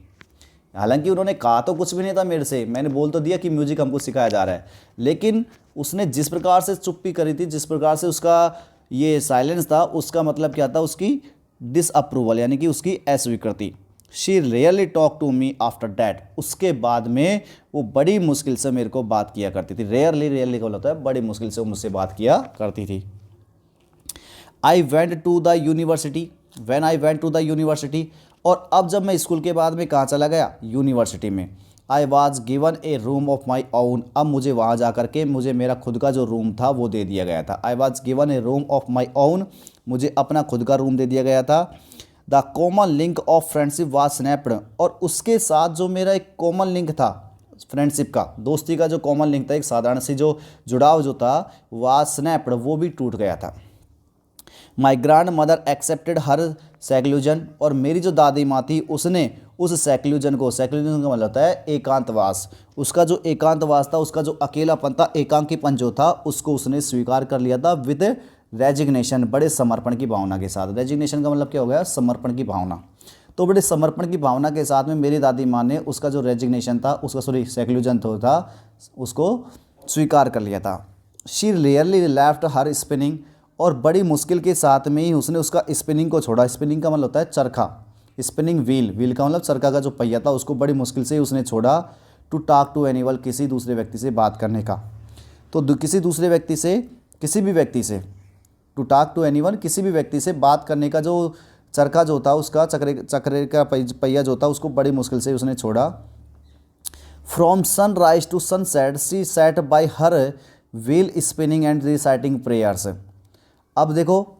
हालांकि उन्होंने कहा तो कुछ भी नहीं था मेरे से, मैंने बोल तो दिया कि म्यूजिक हमको सिखाया जा रहा है, लेकिन उसने जिस प्रकार से चुप्पी करी थी, जिस प्रकार से उसका ये साइलेंस था, उसका मतलब क्या था, उसकी डिसअप्रूवल यानी कि उसकी अस्वीकृति। She really talk to me after that, उसके बाद में वो बड़ी मुश्किल से मेरे को बात किया करती थी। रेयरली का होता है बड़ी मुश्किल से वो मुझसे बात किया करती थी। I went to the university, when I went to the university, और अब जब मैं स्कूल के बाद में कहाँ चला गया, यूनिवर्सिटी में। I was given A room of my own, अब मुझे वहाँ जा करके मुझे मेरा खुद का जो रूम था वो दे दिया गया था। I was given A room of my own, मुझे अपना खुद का रूम दे दिया गया था। The common link of friendship was snapped, और उसके साथ जो मेरा एक कॉमन लिंक था फ्रेंडशिप का, दोस्ती का जो कॉमन लिंक था, एक साधारण सी जो जुड़ाव जो था, वाज स्नैप्ड, वो भी टूट गया था। My grand mother accepted her seclusion, और मेरी जो दादी माँ थी उसने उस सेक्लूजन को, सेक्लूजन का मतलब होता है एकांतवास, उसका जो एकांतवास था, उसका जो अकेलापन था, एकांकीपन जो था, उसको उसने स्वीकार कर लिया था विद रेजिग्नेशन, बड़े समर्पण की भावना के साथ। रेजिग्नेशन का मतलब क्या हो गया, समर्पण की भावना। तो बड़े समर्पण की भावना के साथ में मेरी दादी माँ ने उसका जो रेजिग्नेशन था, उसका सेक्लूजन तो था, उसको स्वीकार कर लिया था। She rarely left her spinning, और बड़ी मुश्किल के साथ में ही उसने उसका स्पिनिंग को छोड़ा। स्पिनिंग का मतलब होता है चरखा, स्पिनिंग व्हील का मतलब चरखा का जो पहिया था, उसको बड़ी मुश्किल से ही उसने छोड़ा। टू टॉक टू एनीवन, किसी दूसरे व्यक्ति से बात करने का। तो किसी दूसरे व्यक्ति से, किसी भी व्यक्ति से, टू टॉक टू एनीवन, किसी भी व्यक्ति से बात करने का जो चरखा जो था, उसका चक्रे का पहिया जो था, उसको बड़ी मुश्किल से उसने छोड़ा। From sunrise to sunset she sat by her wheel spinning and reciting prayers. अब देखो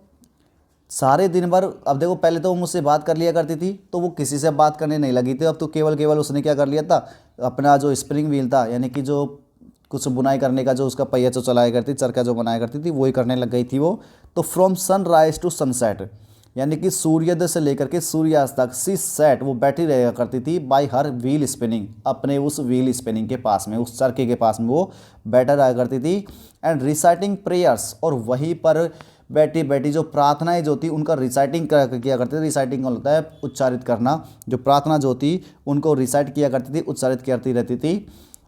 सारे दिन भर, अब देखो पहले तो वो मुझसे बात कर लिया करती थी, तो वो किसी से बात करने नहीं लगी थी। अब तो केवल उसने क्या कर लिया था, अपना जो स्पिनिंग व्हील था, यानी कि जो कुछ बुनाई करने का जो उसका पहिया जो चलाया करती, चरखा जो बनाया करती थी, वही करने लग गई थी वो। तो फ्रॉम सनराइज टू सनसेट, यानी कि सूर्योदय से लेकर के सूर्यास्त तक, सी सेट, वो बैठी रहा करती थी बाई हर व्हील स्पिनिंग, अपने उस व्हील स्पिनिंग के पास में, उस चरखे के पास में वो बैठा रहा करती थी। एंड रिसाइटिंग प्रेयर्स, और वहीं पर बैठी बैठी जो प्रार्थनाएं जो थी उनका रिसाइटिंग किया करते थे। रिसाइटिंग का होता है उच्चारित करना, जो प्रार्थना जो थी उनको रिसाइट किया करती थी, उच्चारित करती रहती थी।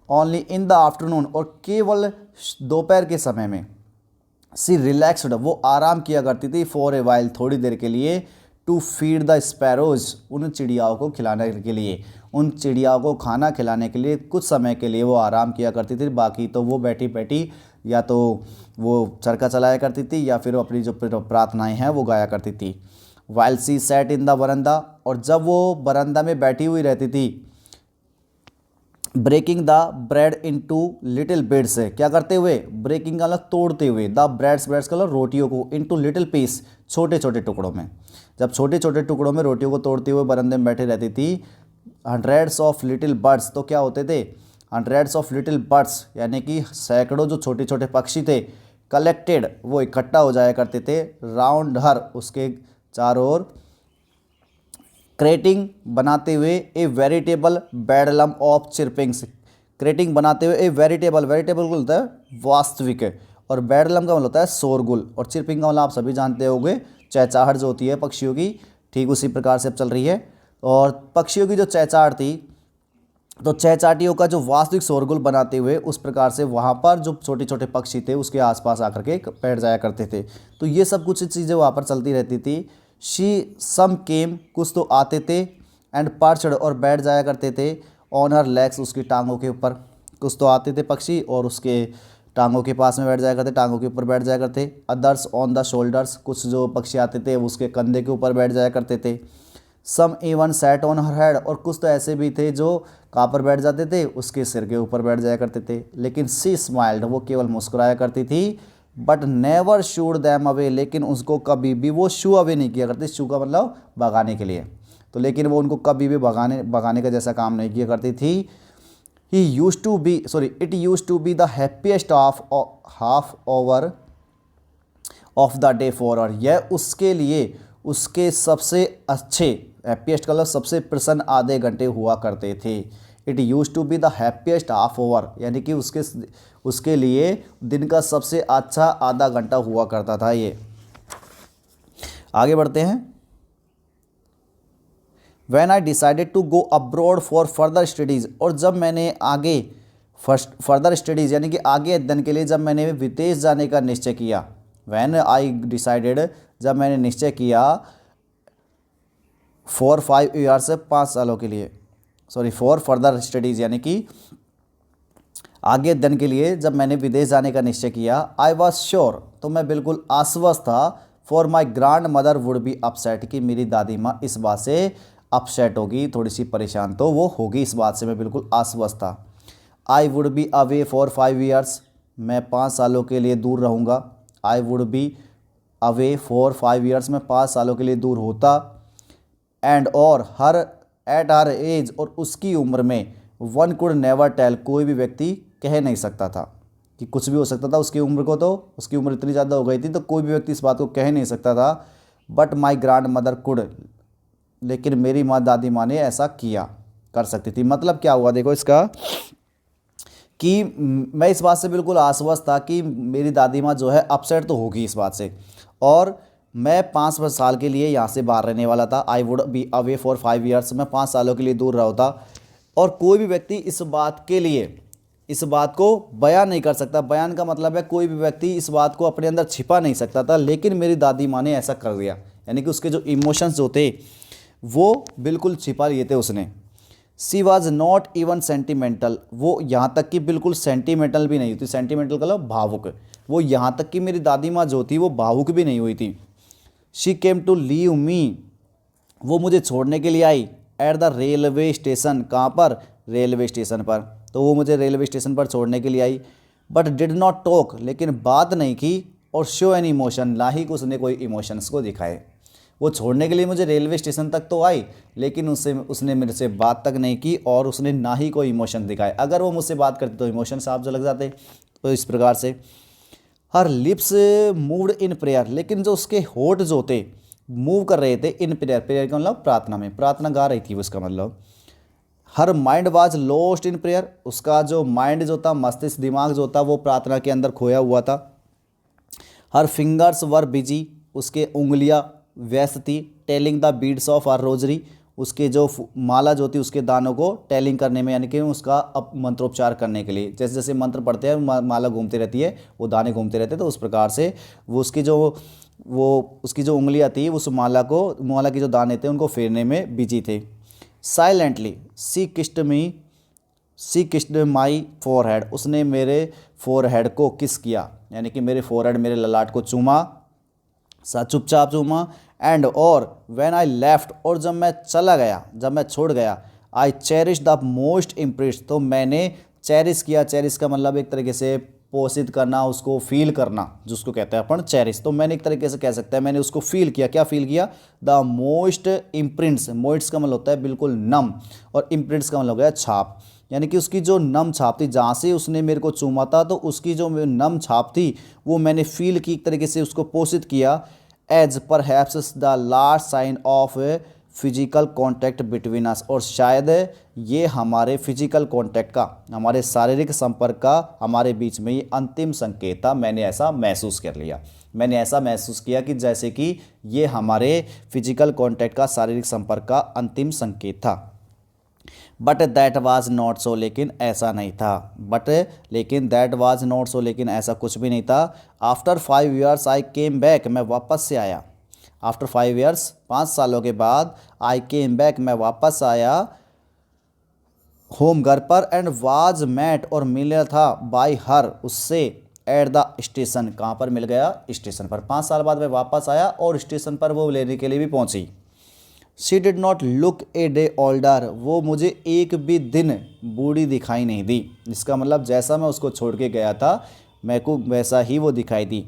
ओनली इन द आफ्टरनून, और केवल दोपहर के समय में। सी रिलैक्सड, वो आराम किया करती थी। फॉर ए वाइल, थोड़ी देर के लिए। टू फीड द स्पैरोज, उन चिड़ियाओं को खिलाने के लिए, उन चिड़ियाओं को खाना खिलाने के लिए कुछ समय के लिए वो आराम किया करती थी। बाकी तो वो बैठी बैठी या तो वो चरखा चलाया करती थी या फिर वो अपनी जो प्रार्थनाएं हैं वो गाया करती थी। While she sat in the veranda, और जब वो बरंदा में बैठी हुई रहती थी, breaking the bread into little bits, क्या करते हुए, ब्रेकिंग का मतलब तोड़ते हुए, द ब्रेड्स का मतलब रोटियों को, इनटू लिटिल पीस, छोटे छोटे टुकड़ों में। जब छोटे छोटे टुकड़ों में रोटियों को तोड़ते हुए बरंदे में बैठी रहती थी, हंड्रेड्स ऑफ लिटिल बर्ड्स, तो क्या होते थे, हंड्रेड्स ऑफ लिटिल बर्ड्स यानी कि सैकड़ों जो छोटे छोटे पक्षी थे, कलेक्टेड वो इकट्ठा हो जाया करते थे, राउंड हर, उसके चारों ओर, क्रेटिंग बनाते हुए ए वेरिटेबल बेडलम ऑफ चिरपिंग्स, क्रेटिंग बनाते हुए ए वेरिटेबल, वेरिटेबल होता है वास्तविक, और बेडलम का मतलब होता है शोरगुल, और चिरपिंग का मतलब आप सभी जानते होंगे चहचहाहट जो होती है पक्षियों की, ठीक उसी प्रकार से अब चल रही है। और पक्षियों की जो चहचहाहट थी, तो चहचाटियों का जो वास्तविक शोरगुल बनाते हुए उस प्रकार से वहाँ पर जो छोटे छोटे पक्षी थे उसके आसपास आकर के बैठ जाया करते थे। तो ये सब कुछ चीज़ें वहाँ पर चलती रहती थी। शी सम केम, कुछ तो आते थे, एंड पर्चड, और बैठ जाया करते थे, ऑन हर लेग्स, उसकी टांगों के ऊपर। कुछ तो आते थे पक्षी और उसके टांगों के पास में बैठ जाया करते, टांगों के ऊपर बैठ जाया करते। अदर्स ऑन द शोल्डर्स, कुछ जो पक्षी आते थे उसके कंधे के ऊपर बैठ जाया करते थे। Some even sat on her head, और कुछ तो ऐसे भी थे जो कहाँ पर बैठ जाते थे, उसके सिर के ऊपर बैठ जाया करते थे। लेकिन सी स्माइल्ड, वो केवल मुस्कुराया करती थी, but never should them away, लेकिन उसको कभी भी वो शू अवे नहीं किया करती। शू का मतलब भगाने के लिए, तो लेकिन वो उनको कभी भी भगाने का जैसा काम नहीं किया करती थी। He used to be it use to be the happiest of half hour of the day for her, यह उसके लिए उसके सबसे अच्छे, हैप्पीएस्ट का मतलब सबसे प्रसन्न आधे घंटे हुआ करते थे। It use to be the happiest half hour, यानी कि उसके लिए दिन का सबसे अच्छा आधा घंटा हुआ करता था। ये आगे बढ़ते हैं। When I decided to go abroad for further studies, और जब मैंने आगे फर्दर स्टडीज़ यानी कि आगे अध्ययन के लिए जब मैंने विदेश जाने का निश्चय किया, व्हेन आई डिसाइडेड, जब मैंने निश्चय किया, फॉर 5 ईयर्स, 5 सालों के लिए, फॉर फर्दर स्टडीज़ यानी कि आगे अध्ययन के लिए जब मैंने विदेश जाने का निश्चय किया, आई वॉज श्योर, तो मैं बिल्कुल आश्वस्त था, for my grand mother would be upset, कि मेरी दादी माँ इस बात से अपसेट होगी, थोड़ी सी परेशान तो वो होगी, इस बात से मैं बिल्कुल आश्वस्त था। I would be away for 5 years, मैं 5 सालों के लिए दूर रहूँगा। I would be away for 5 years, मैं 5 सालों के लिए दूर होता। एंड और हर एट हर एज, और उसकी उम्र में, वन कुड नेवर टेल, कोई भी व्यक्ति कह नहीं सकता था कि कुछ भी हो सकता था उसकी उम्र को, तो उसकी उम्र इतनी ज़्यादा हो गई थी तो कोई भी व्यक्ति इस बात को कह नहीं सकता था। But my grand mother could, लेकिन मेरी माँ दादी माँ ने ऐसा किया, कर सकती थी। मतलब क्या हुआ देखो इसका, कि मैं इस बात से बिल्कुल आश्वस्त था कि मेरी दादी माँ जो है अपसेट तो होगी इस बात से, और मैं 5 साल के लिए यहाँ से बाहर रहने वाला था। I would be away for 5 years, मैं 5 सालों के लिए दूर रहा था, और कोई भी व्यक्ति इस बात के लिए, इस बात को बयान नहीं कर सकता। बयान का मतलब है कोई भी व्यक्ति इस बात को अपने अंदर छिपा नहीं सकता था, लेकिन मेरी दादी माँ ने ऐसा कर दिया, यानी कि उसके जो इमोशंस जो थे वो बिल्कुल छिपा लिए थे उसने। सी वॉज नॉट इवन सेंटिमेंटल, वो यहाँ तक कि बिल्कुल सेंटिमेंटल भी नहीं हुई थी। सेंटिमेंटल का मतलब भावुक, वो यहाँ तक कि मेरी दादी माँ जो थी वो भावुक भी नहीं हुई थी। She came to leave me, वो मुझे छोड़ने के लिए आई, एट द रेलवे स्टेशन, कहाँ पर, रेलवे स्टेशन पर, तो वो मुझे रेलवे स्टेशन पर छोड़ने के लिए आई। बट डिड नॉट टॉक, लेकिन बात नहीं की, और शो एन इमोशन, ना ही उसने कोई इमोशंस को दिखाए। वो छोड़ने के लिए मुझे रेलवे स्टेशन तक तो आई, लेकिन उसने मेरे से बात तक नहीं की, और उसने ना ही कोई इमोशन दिखाए। अगर वो मुझसे बात करती तो इमोशन साफ जो लग जाते। तो इस प्रकार से हर लिप्स मूव्ड इन प्रेयर, लेकिन जो उसके होठ जो थे मूव कर रहे थे इन प्रेयर, प्रेयर का मतलब प्रार्थना में, प्रार्थना गा रही थी वो, इसका मतलब। Her mind was lost in prayer, उसका जो माइंड जो था, मस्तिष्क दिमाग जो था वो प्रार्थना के अंदर खोया हुआ था। हर फिंगर्स वर बिजी, उसके उंगलियां व्यस्त थी। Telling the beads of her rosary, उसके जो माला जो थी उसके दानों को टेलिंग करने में, यानी कि उसका मंत्रोपचार करने के लिए, जैसे जैसे मंत्र पढ़ते हैं माला घूमती रहती है, वो दाने घूमते रहते हैं, तो उस प्रकार से वो उसकी जो वो उसकी जो उंगलियां थी उस माला के जो दाने थे उनको फेरने में बिजी थे। Silently she kissed my forehead, उसने मेरे फोरहेड को किस किया, यानी कि मेरे फोरहेड, मेरे ललाट को चूमा, सा चुपचाप चूमा। एंड और व्हेन आई लेफ्ट, और जब मैं चला गया, जब मैं छोड़ गया, I cherish the most impress, तो मैंने चेरिश किया। चेरिश का मतलब एक तरीके से पोषित करना, उसको फील करना, जिसको कहते हैं अपन चेरिश। तो मैंने एक तरीके से कह सकते हैं मैंने उसको फील किया। क्या फील किया? द मोस्ट इम्प्रिंट्स, मोइट्स का मतलब होता है बिल्कुल नम, और इम्प्रिंट्स का मतलब हो गया छाप, यानी कि उसकी जो नम छाप थी, जहाँ से उसने मेरे को चूमा था, तो उसकी जो नम छाप थी वो मैंने फील की, एक तरीके से उसको पोषित किया। As perhaps the last sign of physical contact between us, और शायद ये हमारे फिजिकल कॉन्टैक्ट का, हमारे शारीरिक संपर्क का हमारे बीच में ये अंतिम संकेत था। मैंने ऐसा महसूस कर लिया, मैंने ऐसा महसूस किया कि जैसे कि ये हमारे फिजिकल कॉन्टैक्ट का, शारीरिक संपर्क का अंतिम संकेत था। But that was not so, लेकिन ऐसा नहीं था। लेकिन दैट वाज नॉट सो, लेकिन ऐसा कुछ भी नहीं था। After 5 years I came back, मैं वापस से आया। आफ्टर 5 ईयर्स, 5 सालों के बाद, आई केम बैक, मैं वापस आया होम, घर पर। एंड वाज मैट, और मिला था, बाय हर, उससे, एट द स्टेशन, कहाँ पर मिल गया? स्टेशन पर। 5 साल बाद मैं वापस आया और स्टेशन पर वो लेने के लिए भी पहुंची। She did not look a day older, वो मुझे एक भी दिन बूढ़ी दिखाई नहीं दी। इसका मतलब जैसा मैं उसको छोड़ के गया था, मेरे को वैसा ही वो दिखाई दी।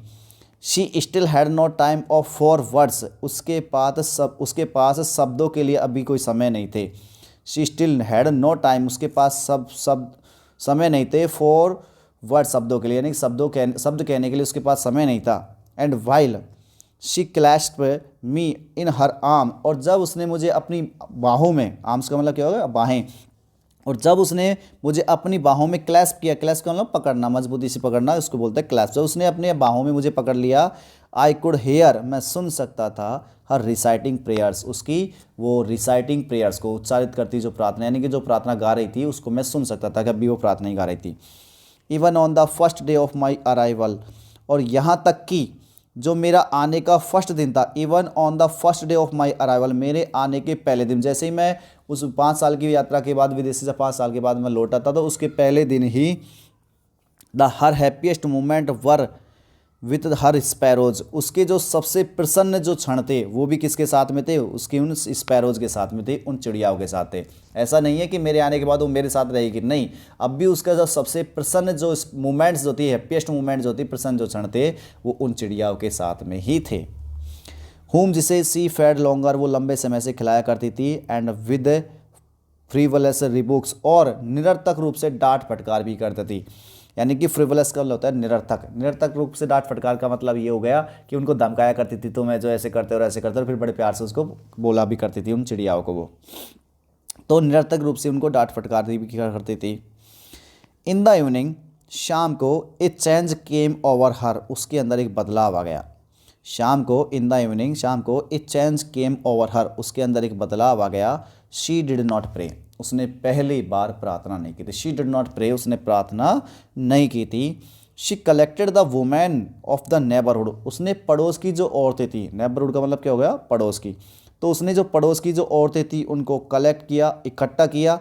She still had not time of for words, उसके पास शब्दों के लिए अभी कोई समय नहीं थे। She still had no time, उसके पास सब समय नहीं थे, फॉर वर्ड, शब्दों के लिए, यानी शब्द कहने के लिए उसके पास समय नहीं था। And while she clasped me in her arm, और जब उसने मुझे अपनी बाहों में, आर्म्स का मतलब क्या होगा? बाहें, और जब उसने मुझे अपनी बाहों में क्लैस्प किया, क्लैस्प का मतलब पकड़ना, मजबूती से पकड़ना, उसको बोलते हैं क्लैस्प। जब उसने अपने बाहों में मुझे पकड़ लिया, आई कुड हेयर, मैं सुन सकता था, हर रिसाइटिंग प्रेयर्स, उसकी वो रिसाइटिंग प्रेयर्स को उच्चारित करती जो प्रार्थना, यानी कि जो प्रार्थना गा रही थी उसको मैं सुन सकता था कि अभी वो प्रार्थना ही गा रही थी। Even on the first day of my arrival, और यहाँ तक कि जो मेरा आने का फर्स्ट दिन था, even on the first day of my arrival, मेरे आने के पहले दिन, जैसे ही मैं उस 5 साल की यात्रा के बाद, विदेशी से 5 साल के बाद मैं लौटा था, तो उसके पहले दिन ही the her happiest moment were with her sparrows, उसके जो सबसे प्रसन्न जो क्षण थे वो भी किसके साथ में थे? उसके उन स्पैरोज के साथ में थे, उन चिड़ियाओं के साथ थे। ऐसा नहीं है कि मेरे आने के बाद वो मेरे साथ रहेगी, नहीं, अब भी उसका जो सबसे प्रसन्न जो मोमेंट्स जो थी, हैप्पीएस्ट मोमेंट्स जो थी, प्रसन्न जो क्षण थे, वो उन चिड़ियाओं के साथ में ही थे। होम, जिसे सी फेड लॉन्गर, वो लंबे समय से खिलाया करती थी। एंड विद फ्रीवलस रिबुक्स, और निरर्थक रूप से डांट फटकार भी करती थी। यानी कि फ्रिवलस का होता है निरर्थक, निरर्थक रूप से डांट फटकार का मतलब ये हो गया कि उनको धमकाया करती थी, तो मैं जो ऐसे करते और ऐसे करते, और फिर बड़े प्यार से उसको बोला भी करती थी उन चिड़ियाओं को वो, तो निरर्थक रूप से उनको डांट फटकार भी करती थी। इन द इवनिंग, शाम को, ए चेंज केम ओवर हर, उसके अंदर एक बदलाव आ गया। शाम को, इन द इवनिंग, शाम को, ए चेंज केम ओवर हर, उसके अंदर एक बदलाव आ गया। शी डिड नॉट प्रे, उसने पहली बार प्रार्थना नहीं की थी। शी डिड नॉट प्रे, उसने प्रार्थना नहीं की थी। She collected the women of the neighbourhood, उसने पड़ोस की जो औरतें थी, नेबरहुड का मतलब क्या हो गया? पड़ोस की, तो उसने जो पड़ोस की जो औरतें थी उनको कलेक्ट किया, इकट्ठा किया।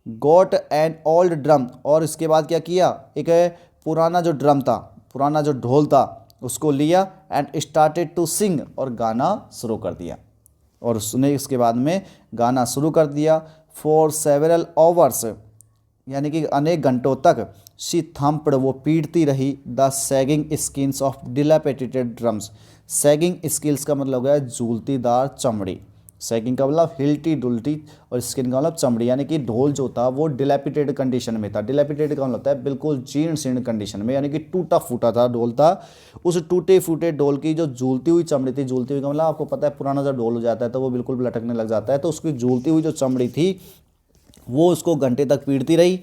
गॉट एन ओल्ड ड्रम, और इसके बाद क्या किया? एक पुराना जो ड्रम था, पुराना जो ढोल था, उसको लिया। एंड स्टार्टेड टू सिंग, और गाना शुरू कर दिया, और उसने इसके बाद में गाना शुरू कर दिया। फॉर सेवरल आवर्स, यानी कि अनेक घंटों तक, शी थम्प्ड, वो पीटती रही, the sagging skins of dilapidated drums. Sagging skills का मतलब हो गया झूलतीदार चमड़ी, सैगिंग का मतलब हिलती डुलती, और स्किन का मतलब चमड़ी, यानी कि ढोल जो था वो डिलैपिडेटेड कंडीशन में था। डिलैपिडेटेड का मतलब होता है बिल्कुल जीर्ण शीर्ण कंडीशन में, यानी कि टूटा फूटा था ढोल था। उस टूटे फूटे ढोल की जो झूलती हुई चमड़ी थी, झूलती हुई का मतलब आपको पता है पुराना जब ढोल हो जाता है तो वो बिल्कुल लटकने लग जाता है, तो उसकी झूलती हुई जो चमड़ी थी वो उसको घंटे तक पीटती रही।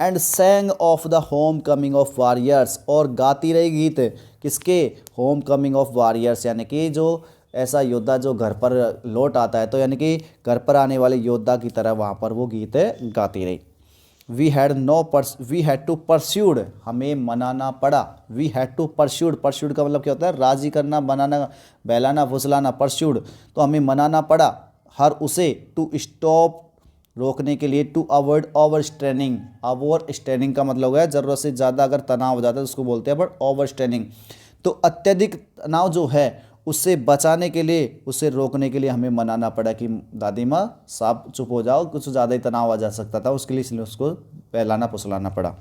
And सैंग of the home coming of warriors, और गाती रही गीत किसके? होम कमिंग ऑफ वॉरियर्स, यानी कि जो ऐसा योद्धा जो घर पर लौट आता है, तो यानी कि घर पर आने वाले योद्धा की तरह वहाँ पर वो गीत गाती रही। वी हैड टू परस्यूड, हमें मनाना पड़ा। We had to persuade, persuade का मतलब क्या होता है, राजी करना, बनाना, बहलाना, फुसलाना, परस्यूड, तो हमें मनाना पड़ा हर उसे, टू स्टॉप, रोकने के लिए, to avoid overstraining. Overstraining का मतलब है ज़रूरत से ज़्यादा अगर तनाव हो जाता है तो उसको बोलते हैं बट ओवर स्ट्रेनिंग। तो अत्यधिक तनाव जो है उससे बचाने के लिए, उससे रोकने के लिए हमें मनाना पड़ा कि दादी माँ साहब चुप हो जाओ, कुछ ज़्यादा ही तनाव आ जा सकता था, उसके लिए इसलिए उसको बहलाना फुसलाना पड़ा।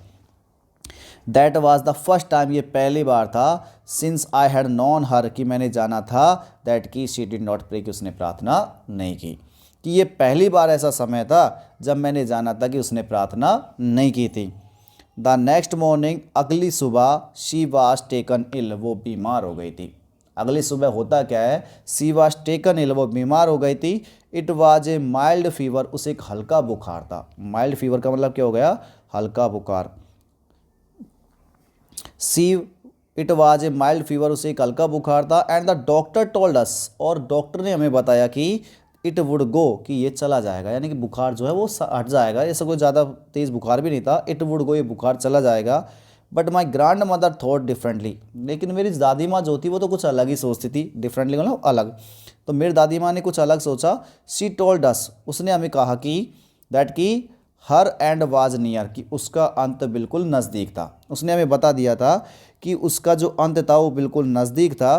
That was the first time, ये पहली बार था, since I had known her, कि मैंने जाना था, दैट की शी डिड नॉट प्रे, कि उसने प्रार्थना नहीं की। कि ये पहली बार ऐसा समय था जब मैंने जाना था कि उसने प्रार्थना नहीं की थी। द नेक्स्ट मॉर्निंग, अगली सुबह, शी वाज टेकन इल, वो बीमार हो गई थी। अगली सुबह होता क्या है, सी वाज टेकन इल, वो बीमार हो गई थी। It was a mild fever, उसे एक हल्का बुखार था। माइल्ड फीवर का मतलब क्या हो गया, हल्का बुखार। See it was a mild fever, उसे एक हल्का बुखार था। And the doctor told us, और डॉक्टर ने हमें बताया कि इट वुड गो, कि ये चला जाएगा, यानी कि बुखार जो है वो हट जाएगा। ऐसा कोई ज़्यादा तेज़ बुखार भी नहीं था। इट वुड गो, ये बुखार चला जाएगा। But my grand mother thought differently, लेकिन मेरी दादी माँ जो थी वो तो कुछ अलग ही सोचती थी। डिफरेंटली मतलब अलग, तो मेरी दादी माँ ने कुछ अलग सोचा। शी टोल्ड अस, उसने हमें कहा कि दैट की हर एंड वाज नियर, कि उसका अंत बिल्कुल नज़दीक था। उसने हमें बता दिया था कि उसका जो अंत था वो बिल्कुल नज़दीक था।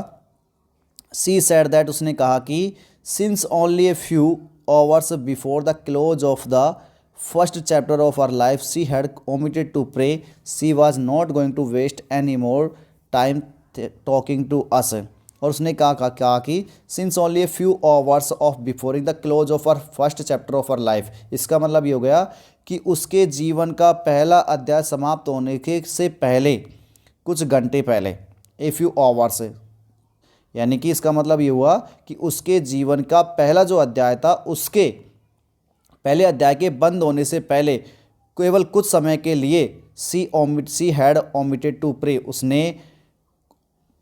सी सैड दैट, उसने कहा कि since only a few hours before the close of the first chapter of our life she had omitted to pray, she was not going to waste any more time talking to us. और उसने कहा कि since only a few hours of before the close of our first chapter of our life, इसका मतलब ये हो गया कि उसके जीवन का पहला अध्याय समाप्त होने के से पहले, कुछ घंटे पहले, ए फ्यू आवर्स, यानी कि इसका मतलब ये हुआ कि उसके जीवन का पहला जो अध्याय था, उसके पहले अध्याय के बंद होने से पहले केवल कुछ समय के लिए she had omitted to pray, उसने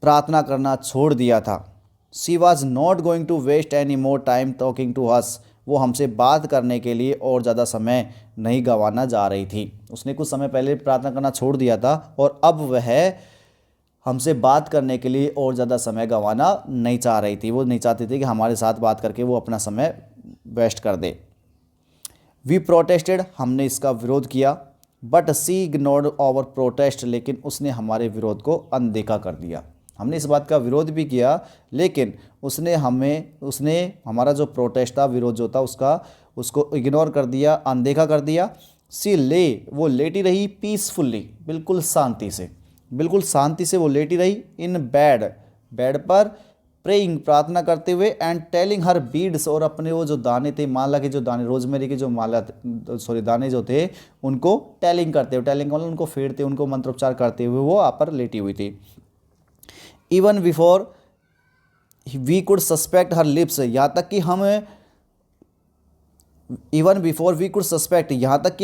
प्रार्थना करना छोड़ दिया था। She was not going to waste any more time talking to us, वो हमसे बात करने के लिए और ज़्यादा समय नहीं गंवाना जा रही थी। उसने कुछ समय पहले प्रार्थना करना छोड़ दिया था और अब वह हमसे बात करने के लिए और ज़्यादा समय गंवाना नहीं चाह रही थी। वो नहीं चाहती थी कि हमारे साथ बात करके वो अपना समय वेस्ट कर दे। वी प्रोटेस्टेड, हमने इसका विरोध किया। But she ignored our protest, लेकिन उसने हमारे विरोध को अनदेखा कर दिया। हमने इस बात का विरोध भी किया, लेकिन उसने हमारा जो प्रोटेस्ट था, विरोध जो था उसको इग्नोर कर दिया, अनदेखा कर दिया। वो लेटी रही पीसफुल्ली, बिल्कुल शांति से वो लेटी रही। इन बेड पर, प्रेइंग, प्रार्थना करते हुए। एंड टेलिंग हर बीड्स, और अपने वो जो दाने थे, माला के जो दाने, रोजमेरी के जो दाने जो थे, उनको टेलिंग करते हुए, टेलिंग मतलब उनको फेरते, उनको मंत्रोच्चार करते हुए वो वहाँ पर लेटी हुई थी। Even before we could suspect her lips, यहाँ तक कि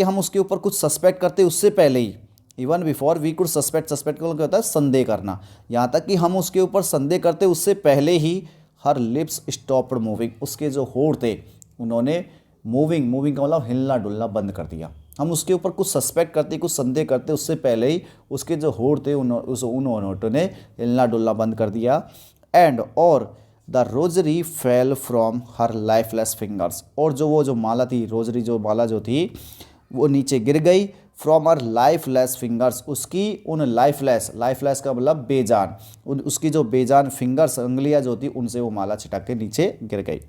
हम उसके ऊपर कुछ सस्पेक्ट करते, उससे पहले ही। Even before we could suspect का क्या होता है, संदेह करना। यहाँ तक कि हम उसके ऊपर संदेह करते उससे पहले ही हर लिप्स स्टॉप्ड मूविंग, उसके जो होंठ थे उन्होंने मूविंग का मतलब हिलना डुलना बंद कर दिया। हम उसके ऊपर कुछ सस्पेक्ट करते, कुछ संदेह करते उससे पहले ही उसके जो होंठ थे उन होंठों ने हिलना डुलना बंद कर दिया। एंड और the rosary fell from her lifeless fingers, और वो माला थी, रोजरी जो माला जो थी वो नीचे गिर गई। फ्रॉम हर लाइफलेस फिंगर्स, उसकी उन लाइफलेस का मतलब बेजान, उसकी जो बेजान फिंगर्स, उंगलियां जो थी, उनसे वो माला छिटक के नीचे गिर गई।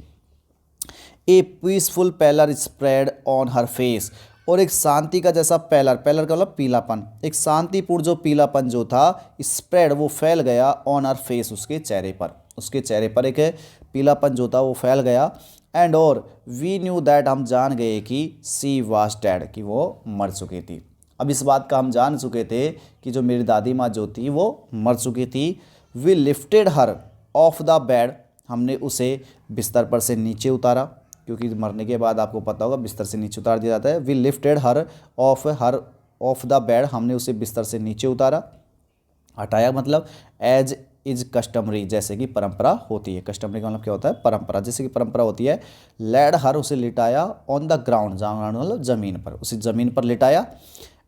A peaceful pallor spread on her face, और एक शांति का जैसा पैलर का मतलब पीलापन, एक शांतिपूर्ण जो पीलापन जो था, स्प्रेड वो फैल गया, ऑन हर फेस, उसके चेहरे पर एक पीलापन जो था वो फैल गया। एंड और वी न्यू दैट, हम जान गए कि सी वाज डेड, कि वो मर चुकी थी। अब इस बात का हम जान चुके थे कि जो मेरी दादी माँ जो थी वो मर चुकी थी। We lifted her off the bed, हमने उसे बिस्तर पर से नीचे उतारा, क्योंकि मरने के बाद आपको पता होगा बिस्तर से नीचे उतार दिया जाता है। We lifted her off the bed, हमने उसे बिस्तर से नीचे उतारा, हटाया मतलब। एज इज कस्टमरी, जैसे कि परंपरा होती है। कस्टमरी का मतलब क्या होता है? परंपरा, जैसे कि परंपरा होती है। लेड हर, उसे लिटाया, ऑन द ग्राउंड, जहाँ मतलब ज़मीन पर, उसे ज़मीन पर लिटाया।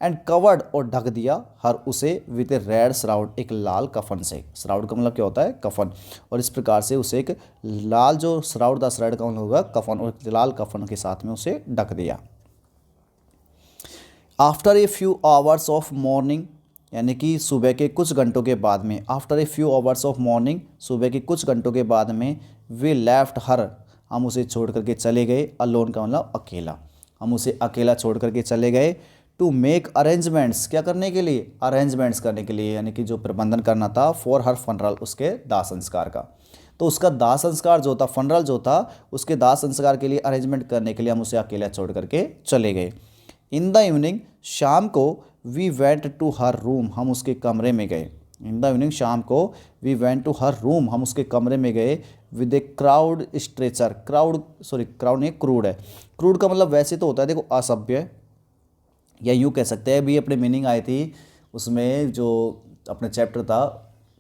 एंड कवर्ड, और ढक दिया, हर उसे, विथ ए रेड श्राउड, एक लाल कफन से। श्राउड का मतलब क्या होता है? कफन। और इस प्रकार से उसे एक लाल जो श्राउड था, श्राउड का मतलब होगा कफन, और लाल कफन के साथ में उसे ढक दिया। After A few hours of morning, यानी कि सुबह के कुछ घंटों के बाद में, after a few hours of morning, सुबह के कुछ घंटों के बाद में, वे लेफ्ट हर, हम उसे छोड़ करके चले गए। अलोन का मतलब अकेला, हम उसे अकेला छोड़ करके चले गए। टू मेक अरेंजमेंट्स, क्या करने के लिए? अरेंजमेंट्स करने के लिए, यानी कि जो प्रबंधन करना था, फॉर हर फनरल, उसके दाह संस्कार का। तो उसका दाह संस्कार जो था, फनरल जो था, उसके दाह संस्कार के लिए अरेंजमेंट करने के लिए हम उसे अकेला छोड़ करके चले गए। इन द इवनिंग, शाम को, we went to her room, हम उसके कमरे में गए। इन द इवनिंग, शाम को, we went to her room, हम उसके कमरे में गए। With a crowd stretcher, crowd नहीं, क्रूड है। क्रूड का मतलब वैसे तो होता है, देखो, असभ्य, या यूँ कह सकते हैं, अभी अपने मीनिंग आई थी उसमें, जो अपने चैप्टर था,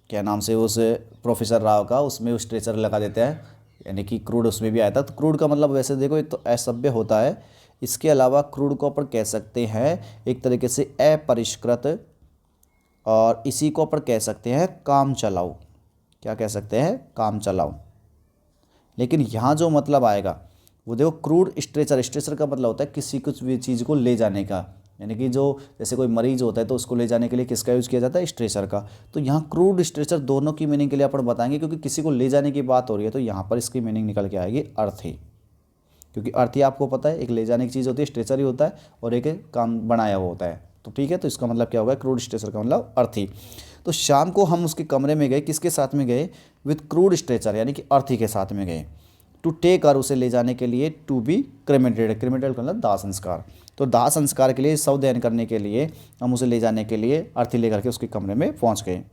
क्या नाम से, उस प्रोफेसर राव का, उसमें वो स्ट्रेचर लगा देते हैं, यानी कि क्रूड उसमें भी आया था। तो क्रूड का मतलब वैसे देखो, एक तो असभ्य होता है, इसके अलावा क्रूड को अपन कह सकते हैं एक तरीके से अपरिष्कृत, और इसी को अपन कह सकते हैं काम चलाऊ। क्या कह सकते हैं? काम चलाऊ। लेकिन यहाँ जो मतलब आएगा वो देखो, क्रूड स्ट्रेचर, स्ट्रेचर का मतलब होता है किसी कुछ भी चीज़ को ले जाने का, यानी कि जो जैसे कोई मरीज होता है तो उसको ले जाने के लिए किसका यूज़ किया जाता है? स्ट्रेचर का। तो यहाँ क्रूड स्ट्रेचर दोनों की मीनिंग के लिए अपन बताएंगे, क्योंकि किसी को ले जाने की बात हो रही है तो यहाँ पर इसकी मीनिंग निकल के आएगी अर्थी, क्योंकि अर्थी आपको पता है एक ले जाने की चीज़ होती है, स्ट्रेचर ही होता है, और एक काम बनाया हुआ होता है। तो ठीक है, तो इसका मतलब क्या होगा? क्रूड स्ट्रेचर का मतलब अर्थी। तो शाम को हम उसके कमरे में गए, किसके साथ में गए? विथ क्रूड स्ट्रेचर, यानी कि अर्थी के साथ में गए। टू टेक कर, उसे ले जाने के लिए। टू बी क्रेमेटेड, क्रेमेटेड का मतलब दाह संस्कार। तो दाह संस्कार के लिए, शव दहन करने के लिए हम उसे ले जाने के लिए अर्थी लेकर के उसके कमरे में पहुंच गए।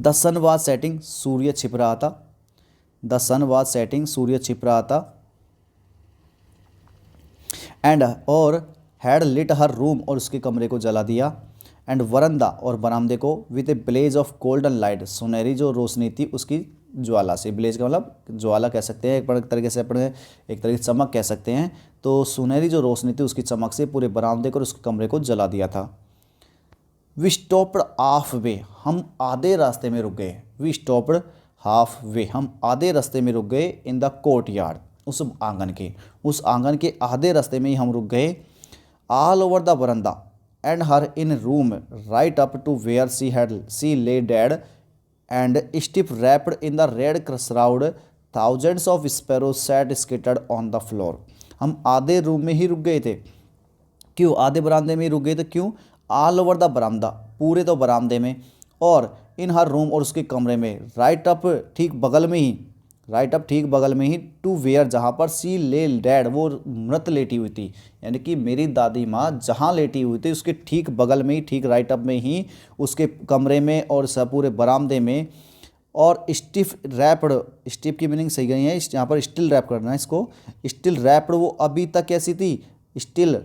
द सन वाज सेटिंग, सूर्य छिप रहा था। द सन वाज सेटिंग, सूर्य छिप रहा था। एंड, और हैड लिट हर रूम, और उसके कमरे को जला दिया। एंड वरंदा, और बरामदे को, with a blaze of golden light, सुनहरी जो रोशनी थी उसकी ज्वाला से। ब्लेज का मतलब ज्वाला कह सकते हैं, एक तरीके से अपने एक तरीके से चमक कह सकते हैं। तो सुनहरी जो रोशनी थी उसकी चमक से पूरे बरामदे को और उसके कमरे को जला दिया था। वी स्टॉप्ड हाफ वे, हम आधे रास्ते में रुक गए। वी स्टॉप्ड हाफ वे, हम आधे रास्ते में रुक गए। इन द कोर्ट यार्ड, उस आंगन के आधे रास्ते में ही हम रुक गए। All over the veranda, and her in room, right up to where she lay dead, and stiff wrapped in the red shroud, thousands of sparrows sat scattered on the floor. हम आधे रूम में ही रुक गए थे। क्यों आधे बरामदे में ही रुक गए थे? क्यों? ऑल ओवर द बरामदा, पूरे तो बरामदे में, और इन हर रूम, और उसके कमरे में, राइट अप, ठीक बगल में ही, राइट अप ठीक बगल में ही, टू वेयर, जहाँ पर सी ले डेड, वो मृत लेटी हुई थी, यानी कि मेरी दादी माँ जहाँ लेटी हुई थी उसके ठीक बगल में ही, ठीक राइट अप में ही, उसके कमरे में और सब पूरे बरामदे में। और स्टिफ रैप्ड, स्टिफ की मीनिंग सही गई है, यहाँ पर स्टिल रैप करना है इसको। स्टिल रैप्ड, वो अभी तक कैसी थी? स्टिल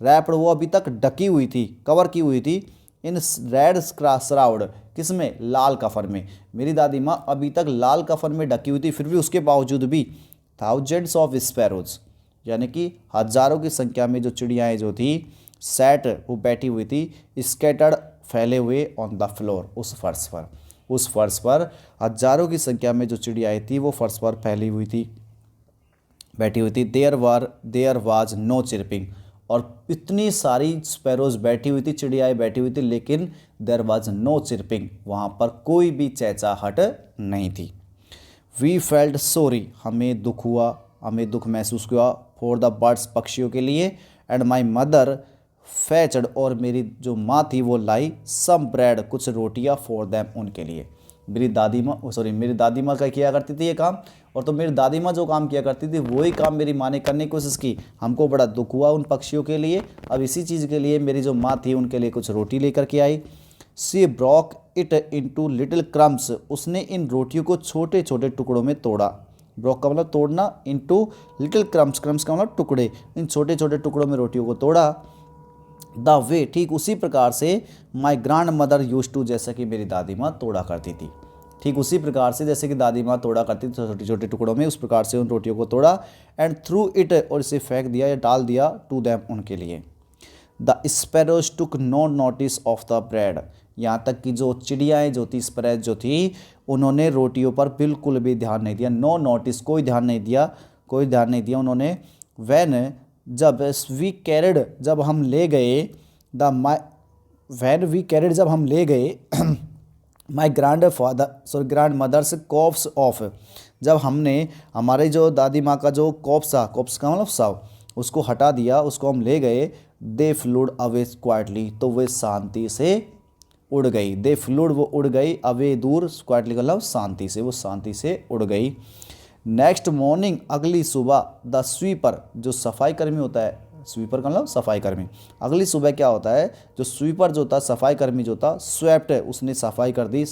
रैप्ड, वो अभी तक ढकी हुई थी, कवर की हुई थी। इन रेड श्राउड, किसमें? लाल कफन में। मेरी दादी माँ अभी तक लाल कफन में ढकी हुई थी, फिर भी उसके बावजूद भी थाउजेंड्स ऑफ स्पैरोज, यानी कि हजारों की संख्या में जो चिड़ियाएँ जो थी, सैट, वो बैठी हुई थी, स्कैटर्ड, फैले हुए, ऑन द फ्लोर, उस फर्श पर हजारों की संख्या में जो चिड़ियाएँ थी वो फर्श पर फैली हुई थी, बैठी हुई थी। देयर वाज नो चिरपिंग, और इतनी सारी स्पैरोज बैठी हुई थी, चिड़ियाएँ बैठी हुई थी, लेकिन देयर वाज नो चिरपिंग, वहाँ पर कोई भी चहचहाहट नहीं थी। वी फेल्ट सॉरी, हमें दुख हुआ, हमें दुख महसूस हुआ, फॉर द बर्ड्स, पक्षियों के लिए। एंड माई मदर फैचड, और मेरी जो माँ थी वो लाई, सम ब्रेड, कुछ रोटियाँ, फॉर देम, उनके लिए। मेरी दादी माँ का किया करती थी ये काम, और तो मेरी दादी माँ जो काम किया करती थी वही काम मेरी माँ ने करने की कोशिश की। हमको बड़ा दुख हुआ उन पक्षियों के लिए। अब इसी चीज़ के लिए मेरी जो माँ थी उनके लिए कुछ रोटी लेकर के आई। She broke it into little crumbs, उसने इन रोटियों को छोटे छोटे टुकड़ों में तोड़ा। ब्रॉक का मतलब तोड़ना, इनटू लिटिल क्रम्स, क्रम्स का मतलब टुकड़े, इन छोटे छोटे टुकड़ों में रोटियों को तोड़ा। द वे, ठीक उसी प्रकार से माई ग्रांड मदर यूज टू, जैसा कि मेरी दादी माँ तोड़ा करती थी, ठीक उसी प्रकार से जैसे कि दादी माँ तोड़ा करती थी छोटे छोटे टुकड़ों में, उस प्रकार से उन रोटियों को तोड़ा एंड थ्रू इट, और इसे फेंक दिया या डाल दिया, टू दैम, उनके लिए। The sparrows took no notice of the bread, यहाँ तक कि जो चिड़ियाएँ जो थी, स्पैरोज जो थी, उन्होंने रोटियों पर बिल्कुल भी ध्यान नहीं दिया, नो नोटिस, कोई ध्यान नहीं दिया, कोई ध्यान नहीं दिया उन्होंने। वैन, जब वी कैरिड, जब हम ले गए, the my when we carried, जब हम ले गए my grandfather sorry grandmother's corpse off, जब हमने हमारे जो दादी माँ का जो कॉप्स था, कॉप्स का मतलब शव, उसको हटा दिया, उसको हम ले गए, दे फ्लूड अवे क्वाइटली, तो वे शांति से उड़ गई, दे फ्लूड, वो उड़ गई, अवे दूर, क्वाइटली का मतलब शांति से, वो शांति से उड़ गई। नेक्स्ट मॉर्निंग, अगली सुबह, द स्वीपर, जो सफाई कर्मी होता है, स्वीपर का मतलब सफाई कर्मी, अगली सुबह क्या होता है, जो स्वीपर जो था, सफाई कर्मी जो था, स्वेप्ट, उसने सफाई कर दी,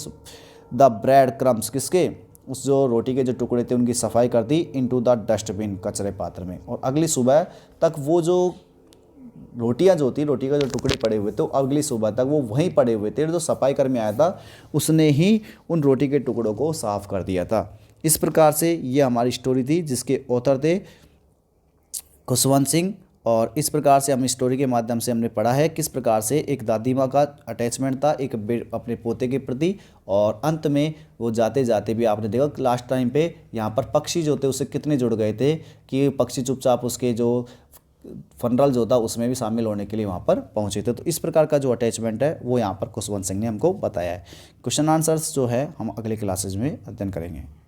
द ब्रेड क्रम्स, किसके, उस जो रोटी के जो टुकड़े थे उनकी सफाई कर दी, इनटू द डस्टबिन, कचरे पात्र में। और अगली सुबह तक वो जो रोटियां जो थी, रोटी का जो टुकड़े पड़े हुए थे, अगली सुबह तक वो वहीं पड़े हुए थे, जो सफाई कर्मी आया था उसने ही उन रोटी के टुकड़ों को साफ कर दिया था। इस प्रकार से ये हमारी स्टोरी थी जिसके ऑथर थे खुशवंत सिंह। और इस प्रकार से हम स्टोरी के माध्यम से हमने पढ़ा है किस प्रकार से एक दादी माँ का अटैचमेंट था एक अपने पोते के प्रति, और अंत में वो जाते जाते भी आपने देखा लास्ट टाइम पे यहाँ पर पक्षी जो थे उससे कितने जुड़ गए थे कि पक्षी चुपचाप उसके जो फनरल जो था उसमें भी शामिल होने के लिए वहाँ पर पहुँचे थे। तो इस प्रकार का जो अटैचमेंट है वो यहाँ पर खुशवंत सिंह ने हमको बताया है। क्वेश्चन आंसर्स जो है हम अगले क्लासेज में अध्ययन करेंगे।